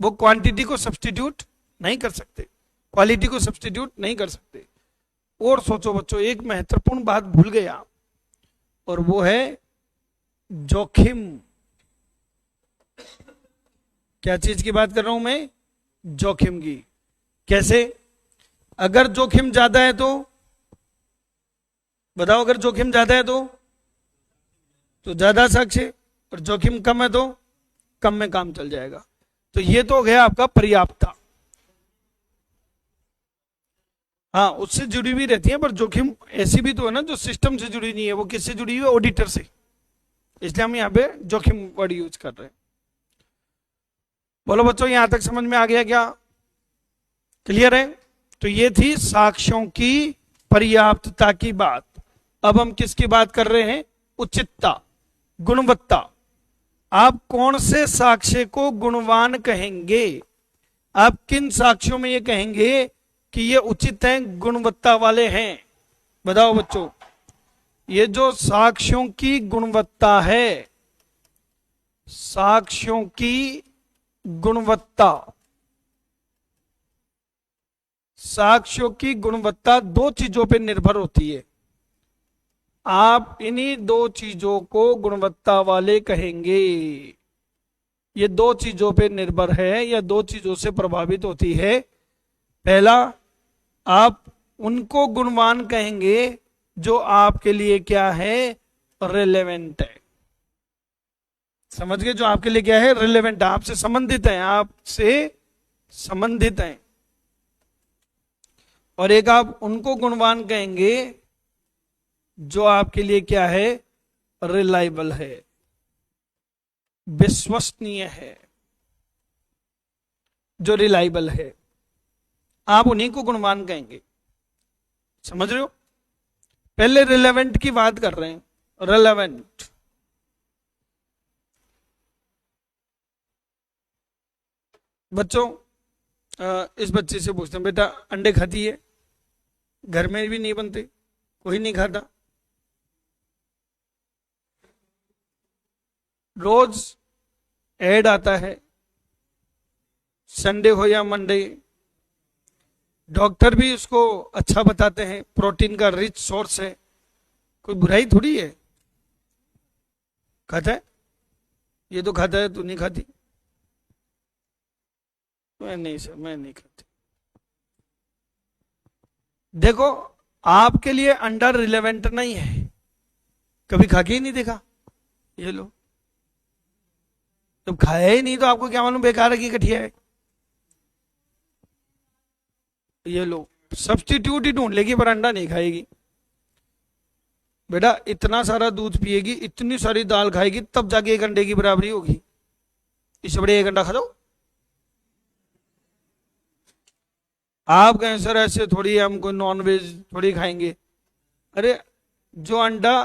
वो क्वांटिटी को सब्स्टिट्यूट नहीं कर सकते, क्वालिटी को सब्स्टिट्यूट नहीं कर सकते। और सोचो बच्चों, एक महत्वपूर्ण बात भूल गए आप, और वो है जोखिम। क्या चीज की बात कर रहा हूं मैं? जोखिम की। कैसे? अगर जोखिम ज्यादा है तो बताओ, अगर जोखिम ज्यादा है तो ज्यादा साक्ष्य, और जोखिम कम है तो कम में काम चल जाएगा। तो ये तो हो गया आपका पर्याप्तता। हाँ, उससे जुड़ी हुई रहती है, पर जोखिम ऐसी भी तो है ना जो सिस्टम से जुड़ी नहीं है, वो किससे जुड़ी हुई है? ऑडिटर से। इसलिए हम यहाँ पे जोखिम वर्ड यूज कर रहे हैं। बोलो बच्चों, यहां तक समझ में आ गया क्या? क्लियर है? तो ये थी साक्ष्यों की पर्याप्तता की बात। अब हम किसकी बात कर रहे हैं? उचितता, गुणवत्ता। आप कौन से साक्ष्य को गुणवान कहेंगे? आप किन साक्ष्यों में ये कहेंगे कि ये उचित हैं, गुणवत्ता वाले हैं? बताओ बच्चों, ये जो साक्ष्यों की गुणवत्ता है, साक्ष्यों की गुणवत्ता, साक्ष्यों की गुणवत्ता दो चीजों पर निर्भर होती है। आप इन्हीं दो चीजों को गुणवत्ता वाले कहेंगे। ये दो चीजों पे निर्भर है, या दो चीजों से प्रभावित होती है। पहला, आप उनको गुणवान कहेंगे जो आपके लिए क्या है? रिलेवेंट है। समझ गए? जो आपके लिए क्या है? रिलेवेंट है, आपसे संबंधित है, आपसे संबंधित है। और एक आप उनको गुणवान कहेंगे जो आपके लिए क्या है? रिलायबल है, विश्वसनीय है, जो रिलायबल है, आप उन्हीं को गुणवान कहेंगे। समझ रहे हो? पहले रिलेवेंट की बात कर रहे हैं, रिलेवेंट। बच्चों, इस बच्चे से पूछते हैं, बेटा अंडे खाती है? घर में भी नहीं बनते, कोई नहीं खाता, रोज ऐड आता है, संडे हो या मंडे, डॉक्टर भी उसको अच्छा बताते हैं, प्रोटीन का रिच सोर्स है, कोई बुराई थोड़ी है। खाता है? ये तो खाता है, तू नहीं खाती? मैं नहीं सर, मैं नहीं खाती। देखो, आपके लिए अंडा रिलेवेंट नहीं है, कभी खा के ही नहीं देखा, ये लो। जब खाया ही नहीं तो आपको क्या मालूम बेकार है कि घटिया है? ये लो, सब्स्टिट्यूट ही ढूंढ लेगी पर अंडा नहीं खाएगी। बेटा इतना सारा दूध पिएगी, इतनी सारी दाल खाएगी, तब जाके 1 घंटे की बराबरी होगी। इससे बड़े 1 घंटा खा दो। आप कहें सर ऐसे थोड़ी हम कोई नॉन वेज थोड़ी खाएंगे। अरे जो अंडा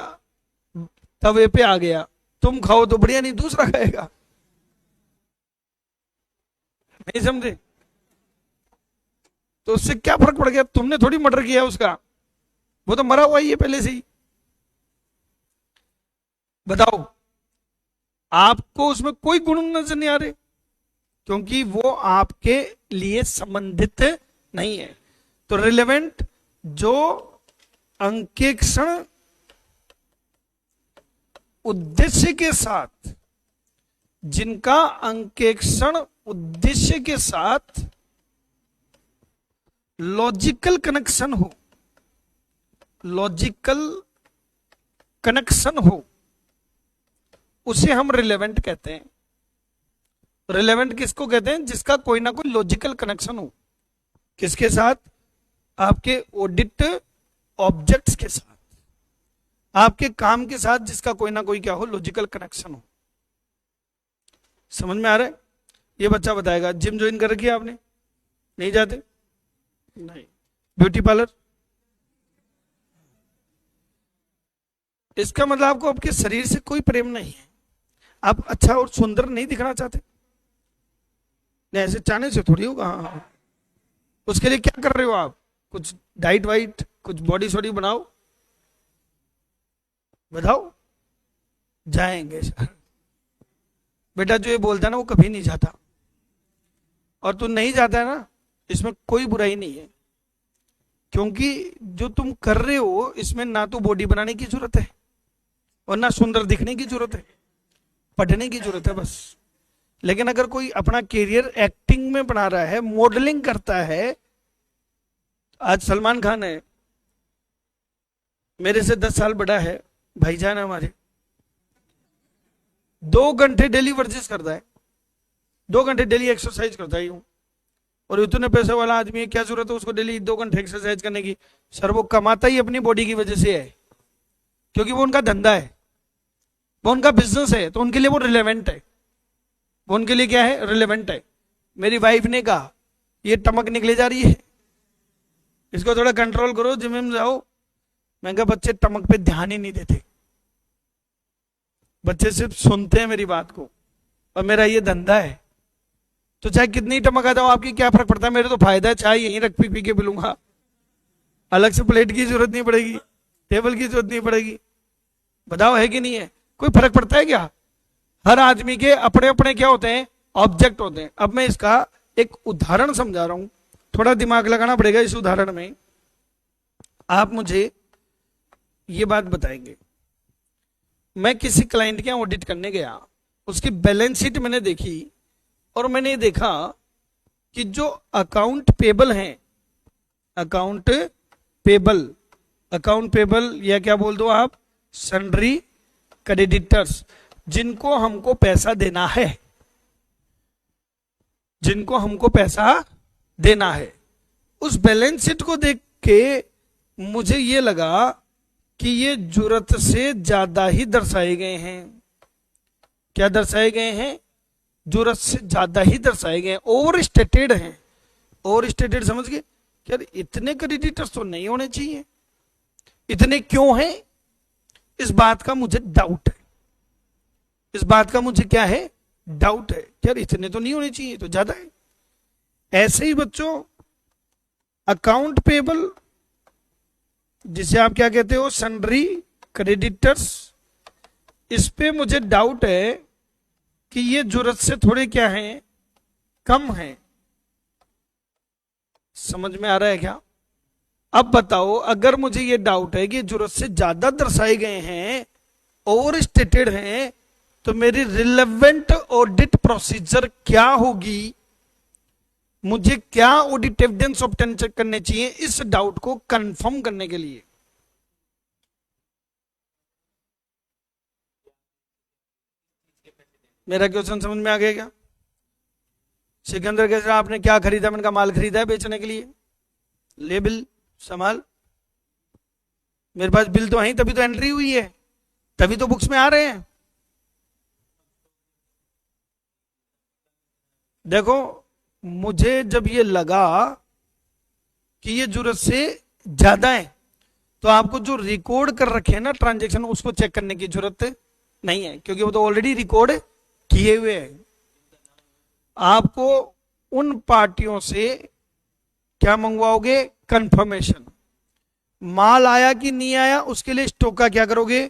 तवे पे आ गया, तुम खाओ तो बढ़िया, नहीं दूसरा खाएगा। नहीं समझे? तो उससे क्या फर्क पड़ गया? तुमने थोड़ी मर्डर किया उसका, वो तो मरा हुआ ही है पहले से ही। बताओ, आपको उसमें कोई गुण नजर नहीं आ रहे, क्योंकि वो आपके लिए संबंधित नहीं है। तो रिलेवेंट जो अंकेक्षण उद्देश्य के साथ, जिनका अंकेक्षण उद्देश्य के साथ लॉजिकल कनेक्शन हो, लॉजिकल कनेक्शन हो, उसे हम रिलेवेंट कहते हैं। रिलेवेंट किसको कहते हैं? जिसका कोई ना कोई लॉजिकल कनेक्शन हो। किसके साथ? आपके ऑडिट ऑब्जेक्ट्स के साथ, आपके काम के साथ, जिसका कोई ना कोई क्या हो, लॉजिकल कनेक्शन हो। समझ में आ रहा है? ये बच्चा बताएगा। जिम ज्वाइन कर रखी है आपने? नहीं जाते? नहीं। Beauty parlour? इसका मतलब आपको आपके शरीर से कोई प्रेम नहीं है, आप अच्छा और सुंदर नहीं दिखना चाहते? नहीं, ऐसे चाहने से थोड़ी होगा। हाँ, उसके लिए क्या कर रहे हो आप? कुछ डाइट वाइट, कुछ बॉडी शॉडी बनाओ, बताओ। जाएंगे सर। बेटा जो ये बोलता है ना, वो कभी नहीं जाता, और तू नहीं जाता है ना, इसमें कोई बुराई नहीं है, क्योंकि जो तुम कर रहे हो इसमें ना तो बॉडी बनाने की जरूरत है और ना सुंदर दिखने की जरूरत है, पढ़ने की जरूरत है बस। लेकिन अगर कोई अपना कैरियर एक्टिंग में बना रहा है, मॉडलिंग करता है, आज सलमान खान है, मेरे से 10 साल बड़ा है, भाईजान है हमारे, 2 घंटे डेली वर्जिश करता है, 2 घंटे डेली एक्सरसाइज करता है यूं। और इतने पैसे वाला आदमी है, क्या जरूरत है उसको डेली 2 घंटे एक्सरसाइज करने की? सर वो कमाता ही अपनी बॉडी की वजह से है, क्योंकि वो उनका धंधा है, वो उनका बिजनेस है, तो उनके लिए वो रिलेवेंट है। वो उनके लिए क्या है? रिलेवेंट है। मेरी वाइफ ने कहा ये टमक निकले जा रही है, इसको थोड़ा कंट्रोल करो, जिम में जाओ। मैं कहा बच्चे टमक पे ध्यान ही नहीं देते, बच्चे सिर्फ सुनते हैं मेरी बात को, और मेरा ये धंधा है, तो चाहे कितनी टमक आ जाओ, आपकी क्या फर्क पड़ता है? मेरे तो फायदा है, चाय यहीं रख पी पी के पिलूंगा, अलग से प्लेट की जरूरत नहीं पड़ेगी, टेबल की जरूरत नहीं पड़ेगी। बताओ है कि नहीं है? कोई फर्क पड़ता है क्या? हर आदमी के अपने अपने क्या होते हैं? ऑब्जेक्ट होते हैं। अब मैं इसका एक उदाहरण समझा रहा हूं, थोड़ा दिमाग लगाना पड़ेगा इस उदाहरण में। आप मुझे ये बात बताएंगे, मैं किसी क्लाइंट के यहाँ ऑडिट करने गया, उसकी बैलेंस शीट मैंने देखी, और मैंने देखा कि जो अकाउंट पेबल हैं, अकाउंट पेबल या क्या बोल दो आप, सन्ड्री क्रेडिटर्स, जिनको हमको पैसा देना है, जिनको हमको पैसा देना है, उस बैलेंस शीट को देख के मुझे ये लगा कि ये जरूरत से ज्यादा ही दर्शाए गए हैं। क्या दर्शाए गए हैं? जरूरत से ज्यादा ही दर्शाए गए हैं, ओवर स्टेटेड हैं। ओवर स्टेटेड समझ गए? यार इतने क्रेडिटर्स तो नहीं होने चाहिए, इतने क्यों हैं? इस बात का मुझे डाउट है, इस बात का मुझे क्या है? डाउट है। यार इतने तो नहीं होने चाहिए, तो ज्यादा है। ऐसे ही बच्चों अकाउंट पेबल, जिसे आप क्या कहते हो, सन्ड्री क्रेडिटर्स, इस पे मुझे डाउट है कि ये जरूरत से थोड़े क्या हैं? कम हैं। समझ में आ रहा है क्या? अब बताओ, अगर मुझे ये डाउट है कि जरूरत से ज्यादा दर्शाए गए हैं, ओवर स्टेटेड हैं, तो मेरी रिलेवेंट ऑडिट प्रोसीजर क्या होगी? मुझे क्या ऑडिट एविडेंस ऑब्टेन करने चाहिए इस डाउट को कंफर्म करने के लिए? मेरा क्वेश्चन समझ में आ गया क्या? सिकंदर कैसे, आपने क्या खरीदा? मैंने कहा माल खरीदा है बेचने के लिए, लेबल संभाल। मेरे पास बिल तो है ही, तभी तो एंट्री हुई है, तभी तो बुक्स में आ रहे हैं। देखो, मुझे जब ये लगा कि ये जरूरत से ज्यादा है, तो आपको जो रिकॉर्ड कर रखे हैं ना ट्रांजेक्शन, उसको चेक करने की जरूरत नहीं है, क्योंकि वो तो ऑलरेडी रिकॉर्ड किए हुए हैं। आपको उन पार्टियों से क्या मंगवाओगे? कंफर्मेशन। माल आया कि नहीं आया, उसके लिए स्टॉक का क्या करोगे?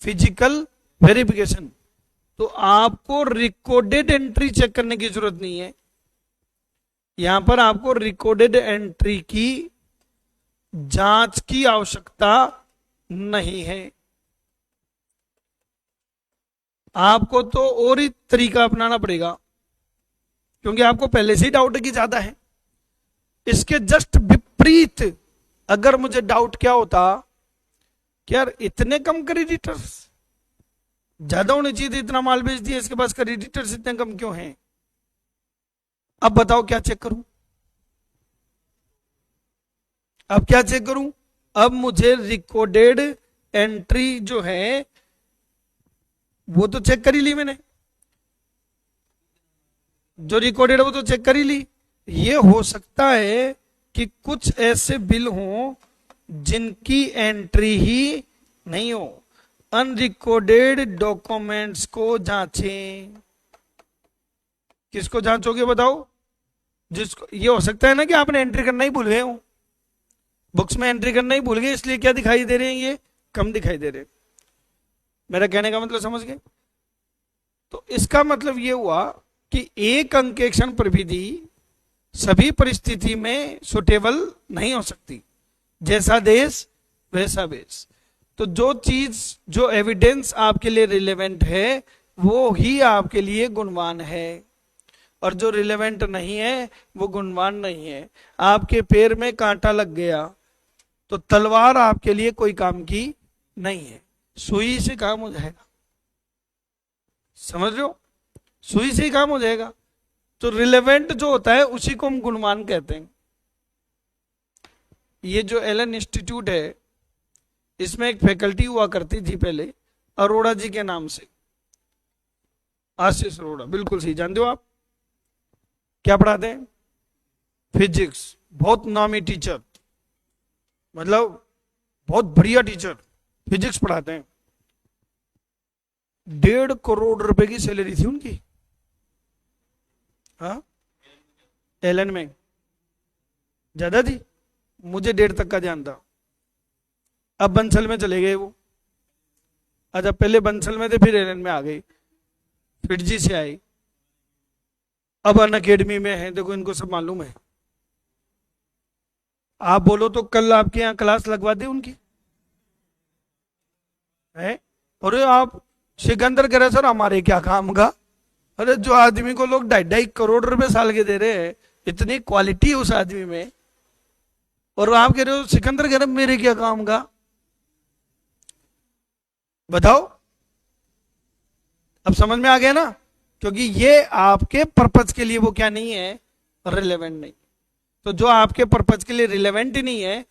Physical verification. तो आपको रिकॉर्डेड एंट्री चेक करने की जरूरत नहीं है, यहां पर आपको रिकॉर्डेड एंट्री की जांच की आवश्यकता नहीं है। आपको तो और ही तरीका अपनाना पड़ेगा, क्योंकि आपको पहले से ही डाउट की ज्यादा है। इसके जस्ट विपरीत अगर मुझे डाउट क्या होता कि यार इतने कम क्रेडिटर्स, ज्यादा होने चाहिए थे, इतना माल बेच दिया, इसके पास क्रेडिटर्स इतने कम क्यों हैं? अब बताओ क्या चेक करूं? अब क्या चेक करूं? अब मुझे रिकॉर्डेड एंट्री जो है वो तो चेक कर ही ली मैंने, जो रिकॉर्डेड है वो तो चेक कर ही ली। ये हो सकता है कि कुछ ऐसे बिल हों जिनकी एंट्री ही नहीं हो। अनरिकॉर्डेड डॉक्यूमेंट्स को जांचें। किसको जांचोगे बताओ? जिसको, ये हो सकता है ना कि आपने एंट्री करना ही भूल गए हो, बुक्स में एंट्री करना ही भूल गए, इसलिए क्या दिखाई दे रहे हैं? ये कम दिखाई दे रहे हैं। मेरा कहने का मतलब समझ गए? तो इसका मतलब ये हुआ कि एक अंकेक्षण प्रविधि सभी परिस्थिति में सुटेबल नहीं हो सकती। जैसा देश वैसा बेस। तो जो चीज, जो एविडेंस आपके लिए रिलेवेंट है, वो ही आपके लिए गुणवान है, और जो रिलेवेंट नहीं है वो गुणवान नहीं है। आपके पैर में कांटा लग गया तो तलवार आपके लिए कोई काम की नहीं है, सुई से काम हो जाएगा। समझ रहे हो? सुई से ही काम हो जाएगा। तो रिलेवेंट जो होता है उसी को हम गुणवान कहते हैं। ये जो एलन इंस्टीट्यूट है, इसमें एक फैकल्टी हुआ करती थी पहले, अरोड़ा जी के नाम से, आशीष अरोड़ा, बिल्कुल सही जानते हो आप। क्या पढ़ाते हैं? फिजिक्स। बहुत नामी टीचर, मतलब बहुत बढ़िया टीचर, फिजिक्स पढ़ाते हैं। 1.5 करोड़ रुपए की सैलरी थी उनकी। हाँ, एलन में ज्यादा थी, मुझे 1.5 तक का ध्यान था। अब बंसल में चले गए वो। अच्छा, पहले बंसल में थे, फिर एलन में आ गई, फिटजी से आई, अब अन अकेडमी में है। देखो इनको सब मालूम है। आप बोलो तो कल आपके यहाँ क्लास लगवा दे उनकी है। अरे आप सिकंदर कह रहे सर हमारे क्या काम का? अरे जो आदमी को लोग 2.5 करोड़ रुपए साल के दे रहे हैं, इतनी क्वालिटी उस आदमी में, और आप कह रहे हो सिकंदर कह रहे मेरे क्या काम का? बताओ। अब समझ में आ गया ना? क्योंकि ये आपके पर्पज के लिए वो क्या नहीं है? रिलेवेंट नहीं। तो जो आपके पर्पज के लिए रिलेवेंट ही नहीं है,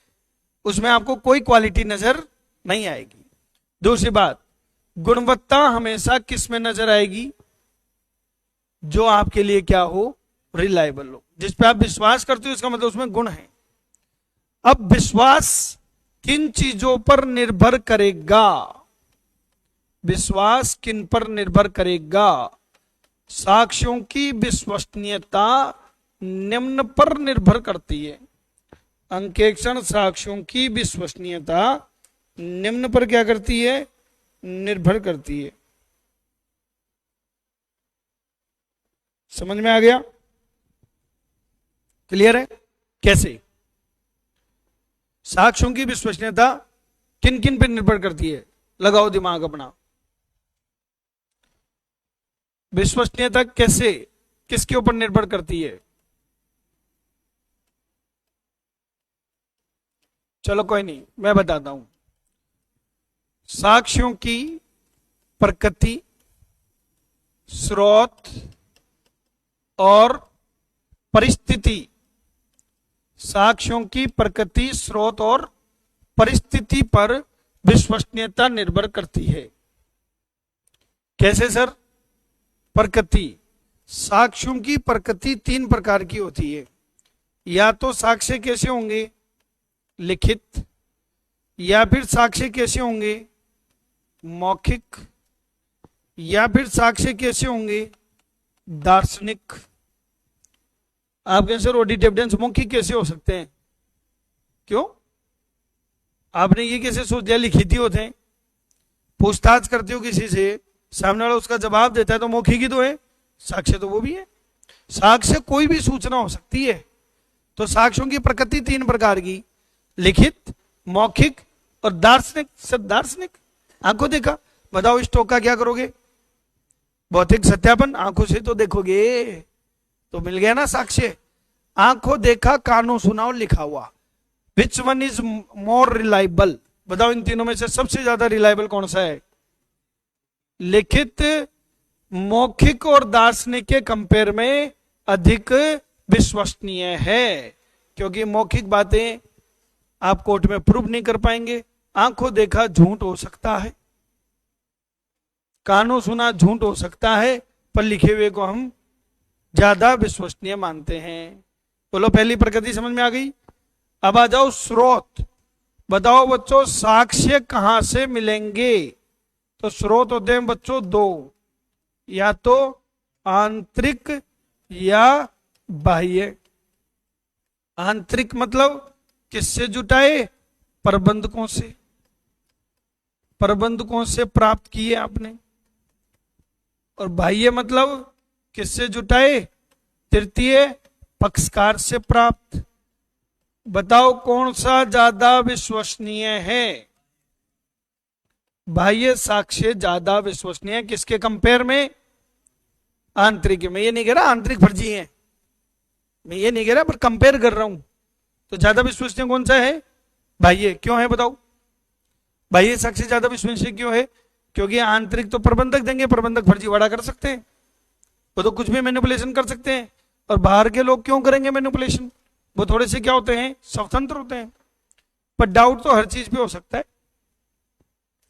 उसमें आपको कोई क्वालिटी नजर नहीं आएगी। दूसरी बात, गुणवत्ता हमेशा किस में नजर आएगी? जो आपके लिए क्या हो? रिलायबल हो, जिस पे आप विश्वास करते हो, इसका मतलब उसमें गुण है। अब विश्वास किन चीजों पर निर्भर करेगा? विश्वास किन पर निर्भर करेगा? साक्ष्यों की विश्वसनीयता निम्न पर निर्भर करती है। अंकेक्षण साक्ष्यों की विश्वसनीयता निम्न पर क्या करती है? निर्भर करती है। समझ में आ गया? क्लियर है? कैसे? साक्ष्यों की विश्वसनीयता किन किन पर निर्भर करती है? लगाओ दिमाग अपना। विश्वसनीयता कैसे, किसके ऊपर निर्भर करती है? चलो कोई नहीं, मैं बताता हूं। साक्ष्यों की प्रकृति, स्रोत और परिस्थिति। साक्ष्यों की प्रकृति, स्रोत और परिस्थिति पर विश्वसनीयता निर्भर करती है। कैसे सर? प्रकृति, साक्ष्यों की प्रकृति 3 प्रकार की होती है। या तो साक्ष्य कैसे होंगे? लिखित, या फिर साक्ष्य कैसे होंगे? मौखिक, या फिर साक्ष्य कैसे होंगे? दार्शनिक। आप कहें सर ऑडिट एविडेंस मौखिक कैसे हो सकते हैं? क्यों? आपने ये कैसे सोच दिया लिखित ही होते हैं? पूछताछ करते हो किसी से, सामने वाला उसका जवाब देता है तो मौखिक ही तो है। साक्ष्य तो वो भी है। साक्ष्य कोई भी सूचना हो सकती है। तो साक्ष्यों की प्रकृति 3 प्रकार की, लिखित, मौखिक और दार्शनिक। सर दार्शनिक आंखों देखा, बताओ स्टॉक का क्या करोगे? भौतिक सत्यापन आंखों से तो देखोगे, तो मिल गया ना साक्ष्य। आंखों देखा, कानों सुना और लिखा हुआ। Which one is more reliable? बताओ इन तीनों में से सबसे ज्यादा रिलायबल कौन सा है? लिखित, मौखिक और दार्शनिक के कंपेयर में अधिक विश्वसनीय है, क्योंकि मौखिक बातें आप कोर्ट में प्रूव नहीं कर पाएंगे। आंखों देखा झूठ हो सकता है, कानों सुना झूठ हो सकता है, पर लिखे हुए को हम ज्यादा विश्वसनीय मानते हैं। बोलो पहली प्रकृति समझ में आ गई। अब आ जाओ स्रोत। बताओ बच्चों साक्ष्य कहां से मिलेंगे? तो स्रोत होते हैं बच्चों 2, या तो आंतरिक या बाह्य। आंतरिक मतलब किससे जुटाए? प्रबंधकों से। प्रबंधकों से प्राप्त किए आपने। और बाह्य मतलब किससे जुटाए? तृतीय पक्षकार से प्राप्त। बताओ कौन सा ज्यादा विश्वसनीय है? बाह्य साक्ष्य ज्यादा विश्वसनीय है। किसके कंपेयर में? आंतरिक। मैं ये नहीं कह रहा आंतरिक फर्जी है, मैं ये नहीं कह रहा, पर कंपेयर कर रहा हूं। तो ज्यादा विश्वसनीय कौन सा है? बाह्य। क्यों है बताओ? बाह्य साक्ष्य ज्यादा विश्वसनीय क्यों है? क्योंकि आंतरिक तो प्रबंधक देंगे, प्रबंधक फर्जीवाड़ा कर सकते हैं, वो तो कुछ भी मैनिपुलेशन कर सकते हैं। और बाहर के लोग क्यों करेंगे मैनिपुलेशन? वो थोड़े से क्या होते हैं? स्वतंत्र होते हैं। पर डाउट तो हर चीज पे हो सकता है।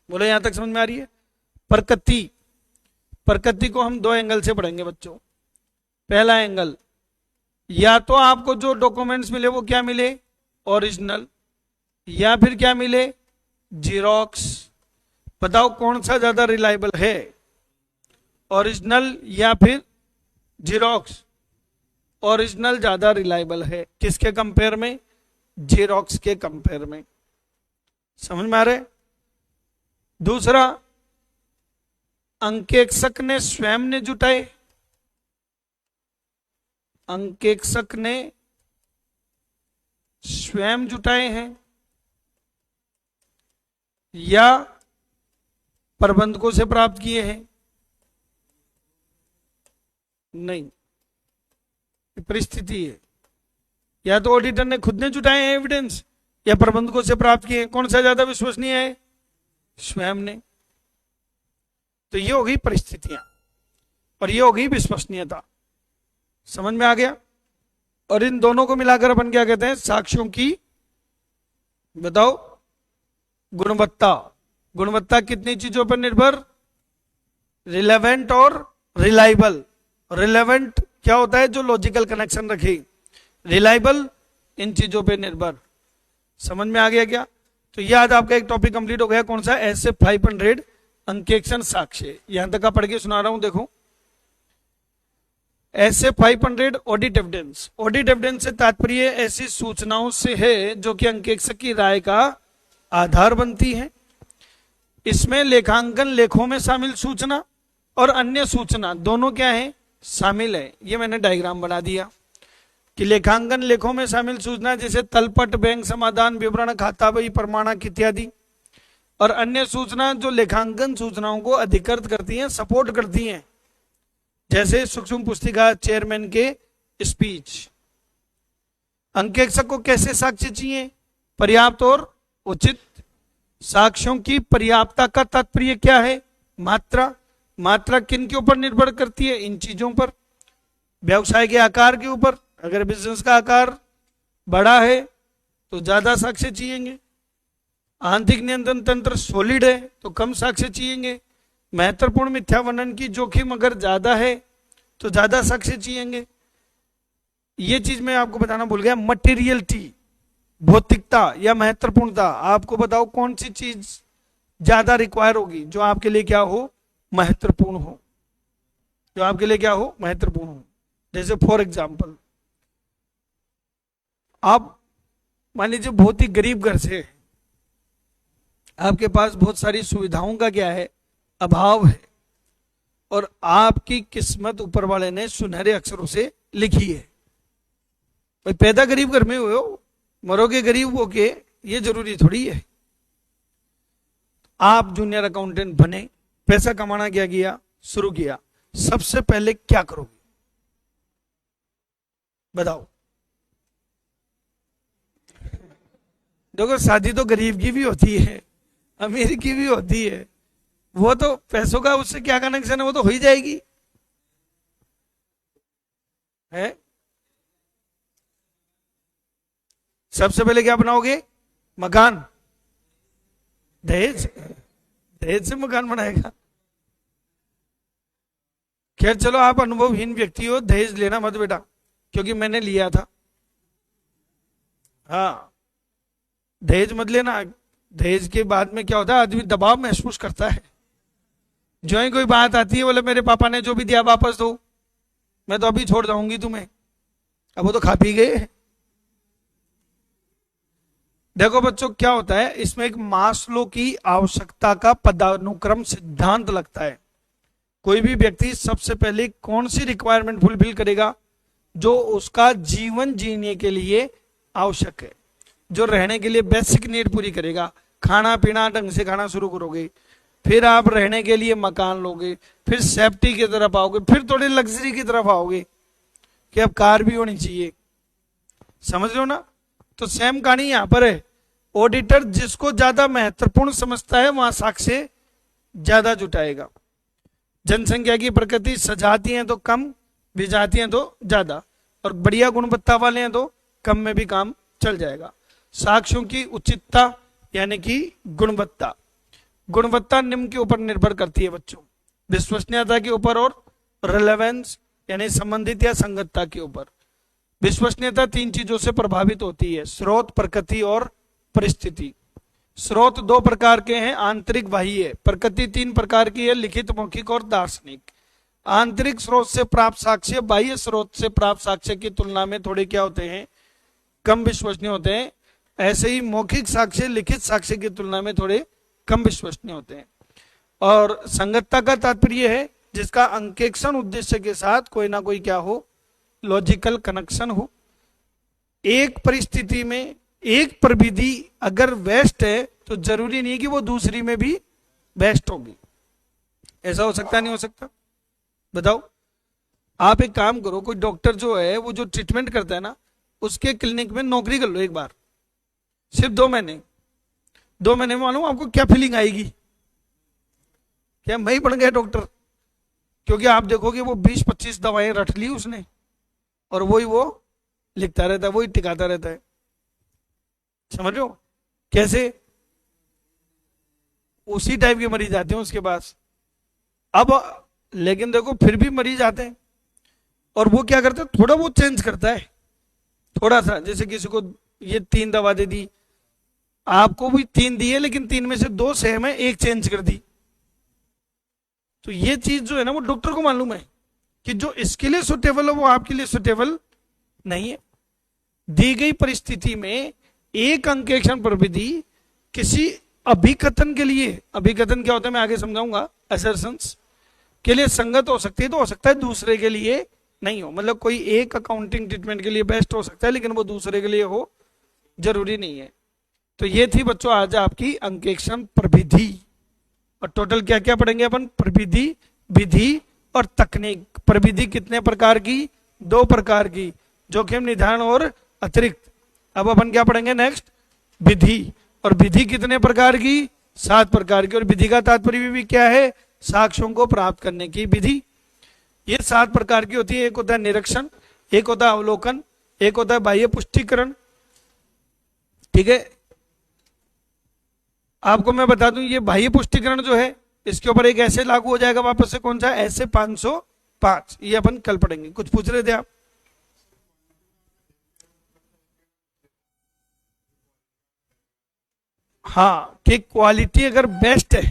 बोलो यहां तक समझ में आ रही है? प्रकृति, प्रकृति को हम 2 एंगल से पढ़ेंगे बच्चों। पहला एंगल, या तो आपको जो डॉक्यूमेंट्स मिले वो क्या मिले? ओरिजिनल, या फिर क्या मिले? जीरोक्स। बताओ कौन सा ज्यादा रिलायबल है? ओरिजिनल या फिर जीरोक्स? ओरिजिनल ज्यादा रिलायबल है। किसके कंपेयर में? जीरोक्स के कंपेयर में। समझ में आ रहा है? दूसरा, अंकेक्षक ने स्वयं ने जुटाए। अंकेक्षक ने स्वयं जुटाए हैं, या प्रबंधकों से प्राप्त किए हैं? नहीं, परिस्थिति है। या तो ऑडिटर ने खुद ने जुटाए हैं एविडेंस, या प्रबंधकों से प्राप्त किए हैं। कौन सा ज्यादा विश्वसनीय है? स्वयं ने। तो ये हो गई परिस्थितियां और ये हो गई विश्वसनीयता। समझ में आ गया? और इन दोनों को मिलाकर अपन क्या कहते हैं? साक्ष्यों की, बताओ, गुणवत्ता। गुणवत्ता कितनी चीजों पर निर्भर? रिलेवेंट और रिलायबल। रिलेवेंट क्या होता है? जो लॉजिकल कनेक्शन रखे। रिलायबल इन चीजों पे निर्भर। समझ में आ गया क्या? तो ये आज आपका एक टॉपिक कंप्लीट हो गया। कौन सा? SF 500 अंकेक्षण साक्ष्य। यहां तक का पढ़ के सुना रहा हूं, देखो। SF 500 audit evidence. Audit evidence से तात्पर्य ऐसी सूचनाओं से है जो कि अंकेक्षक की राय का आधार बनती है। इसमें लेखांकन लेखों में शामिल सूचना और अन्य सूचना दोनों क्या है? शामिल है। ये मैंने डायग्राम बना दिया कि लेखांकन लेखों में शामिल सूचना जैसे तलपट, बैंक समाधान, विवरण, खाता बही, प्रमाणक इत्यादि, और अन्य सूचना जो लेखांकन सूचनाओं को अधिकृत करती हैं, सपोर्ट करती हैं, जैसे सूक्ष्म पुस्तिका, चेयरमैन के स्पीच। अंकेक्षक को कैसे साक्ष्य चाहिए? पर्याप्त और उचित। साक्ष्यों की पर्याप्तता का तात्पर्य क्या है? मात्रा। मात्रा किन के ऊपर निर्भर करती है? इन चीजों पर। व्यवसाय के आकार के ऊपर। अगर बिजनेस का आकार बड़ा है तो ज्यादा साक्ष्य चाहिएंगे, आंतरिक नियंत्रण तंत्र सॉलिड है तो कम साक्ष्य चाहिएंगे। महत्वपूर्ण मिथ्या वर्णन की जोखिम अगर ज्यादा है तो ज्यादा साक्ष्य चाहिएंगे। ये चीज मैं आपको बताना भूल गया, मटेरियलिटी, भौतिकता या महत्वपूर्णता, आपको बताओ कौन सी चीज ज्यादा रिक्वायर होगी जो आपके लिए क्या हो, महत्वपूर्ण हो, जो आपके लिए क्या हो, महत्वपूर्ण हो। जैसे फॉर एग्जाम्पल आप मान लीजिए बहुत ही गरीब घर से, आपके पास बहुत सारी सुविधाओं का क्या है, अभाव है, और आपकी किस्मत ऊपर वाले ने सुनहरे अक्षरों से लिखी है। भाई पैदा गरीब घर में हुए हो, मरोगे गरीब होके, ये जरूरी थोड़ी है। आप जूनियर अकाउंटेंट बने, पैसा कमाना क्या किया, शुरू किया, सबसे पहले क्या करोगे बताओ? देखो शादी तो गरीब की भी होती है, अमीर की भी होती है, वो तो पैसों का उससे क्या कनेक्शन है, वो तो हो ही जाएगी है। सबसे पहले क्या बनाओगे, मकान, दहेज, दहेज से मकान बनाएगा। खैर चलो आप अनुभवहीन व्यक्ति हो, दहेज लेना मत बेटा, क्योंकि मैंने लिया था। हाँ दहेज मत लेना, दहेज के बाद में क्या होता है, आदमी दबाव महसूस करता है। जो ही कोई बात आती है बोले मेरे पापा ने जो भी दिया वापस दो, मैं तो अभी छोड़ जाऊंगी तुम्हें, अब वो तो खा पी गए। देखो बच्चों क्या होता है, इसमें एक मास्लो की आवश्यकता का पदानुक्रम सिद्धांत लगता है। कोई भी व्यक्ति सबसे पहले कौन सी रिक्वायरमेंट फुलफिल करेगा, जो उसका जीवन जीने के लिए आवश्यक है, जो रहने के लिए बेसिक नीड पूरी करेगा। खाना पीना ढंग से खाना शुरू करोगे, फिर आप रहने के लिए मकान लोगे, फिर सेफ्टी की तरफ आओगे, फिर थोड़ी लग्जरी की तरफ आओगे कि अब कार भी होनी चाहिए। समझ रहे हो ना? तो सेम कहानी यहां पर है। ऑडिटर जिसको ज्यादा महत्वपूर्ण समझता है वहां साक्ष्य ज्यादा जुटाएगा। जनसंख्या की प्रकृति सजाती है तो कम, भिजाती है तो ज्यादा, और बढ़िया गुणवत्ता वाले हैं तो कम में भी काम चल जाएगा। साक्ष्यों की उचितता यानी कि गुणवत्ता, गुणवत्ता निम्न के ऊपर निर्भर करती है बच्चों, विश्वसनीयता के ऊपर और रिलेवेंस यानी संबंधित या संगतता के ऊपर। विश्वसनीयता तीन चीजों से प्रभावित होती है, स्रोत, प्रकृति और परिस्थिति। स्रोत दो प्रकार के हैं, आंतरिक, बाह्य। प्रकृति तीन प्रकार की है, लिखित, मौखिक और दार्शनिक। आंतरिक स्रोत से प्राप्त साक्ष्य बाह्य स्रोत से प्राप्त साक्ष्य की तुलना में थोड़े क्या होते हैं, कम विश्वसनीय होते हैं। ऐसे ही मौखिक साक्ष्य लिखित साक्ष्य की तुलना में थोड़े कम विश्वसनीय होते हैं। और संगतता का तात्पर्य है जिसका अंकेक्षण उद्देश्य के साथ कोई ना कोई क्या हो, लॉजिकल कनेक्शन हो। एक परिस्थिति में एक प्रविधि अगर बेस्ट है तो जरूरी नहीं है कि वो दूसरी में भी बेस्ट होगी। ऐसा हो सकता नहीं हो सकता? बताओ। आप एक काम करो, कोई डॉक्टर जो है वो जो ट्रीटमेंट करता है ना, उसके क्लिनिक में नौकरी कर लो एक बार, सिर्फ 2 महीने। 2 महीने में मालूम आपको क्या फीलिंग आएगी, क्या मैं ही बन गया डॉक्टर। क्योंकि आप देखोगे वो 20-25 दवाएं रट ली उसने, और वही वो लिखता रहता है, वही टिकाता रहता है। समझ रहे हो कैसे? उसी टाइप के मरीज आते हैं उसके पास। अब लेकिन देखो फिर भी मरीज आते हैं, और वो क्या करता है, थोड़ा बहुत चेंज करता है, थोड़ा सा। जैसे किसी को ये 3 दवा दे दी, आपको भी 3 दी है, लेकिन 3 में से 2 सेम है, 1 चेंज कर दी। तो ये चीज जो है ना, वो डॉक्टर को मालूम है कि जो इसके लिए सुटेबल है वो आपके लिए सुटेबल नहीं है। दी गई परिस्थिति में एक अंकेक्षण प्रविधि किसी अभिकथन के लिए, अभिकथन क्या होता है मैं आगे समझाऊंगा, असर्शंस के लिए संगत हो सकती है, तो हो सकता है दूसरे के लिए नहीं हो। मतलब कोई एक अकाउंटिंग ट्रीटमेंट के लिए बेस्ट हो सकता है, लेकिन वो दूसरे के लिए हो जरूरी नहीं है। तो ये थी बच्चों आज आपकी अंकेक्षण प्रविधि। और टोटल क्या क्या पढ़ेंगे अपन? प्रविधि, विधि और तकनीक। प्रविधि कितने प्रकार की? 2 प्रकार की, जोखिम निधान और अतिरिक्त। अब अपन क्या पढ़ेंगे नेक्स्ट? विधि। और विधि कितने प्रकार की? 7 प्रकार की। और विधि का तात्पर्य भी क्या है? साक्ष्यों को प्राप्त करने की विधि। ये 7 प्रकार की होती है। एक होता है निरीक्षण, एक होता है अवलोकन, एक होता है बाह्य पुष्टिकरण, ठीक है, आपको मैं बता दूं, ये बाह्य पुष्टिकरण जो है इसके ऊपर एक ऐसे लागू हो जाएगा वापस से, कौन सा, ऐसे 505, ये अपन कल पढ़ेंगे। कुछ पूछ रहे थे आप? हाँ, कि क्वालिटी अगर बेस्ट है,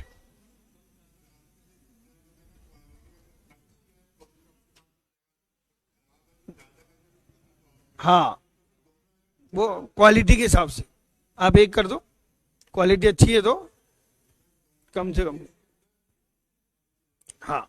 हाँ, वो क्वालिटी के हिसाब से आप एक कर दो, क्वालिटी अच्छी है तो कम से कम। हाँ,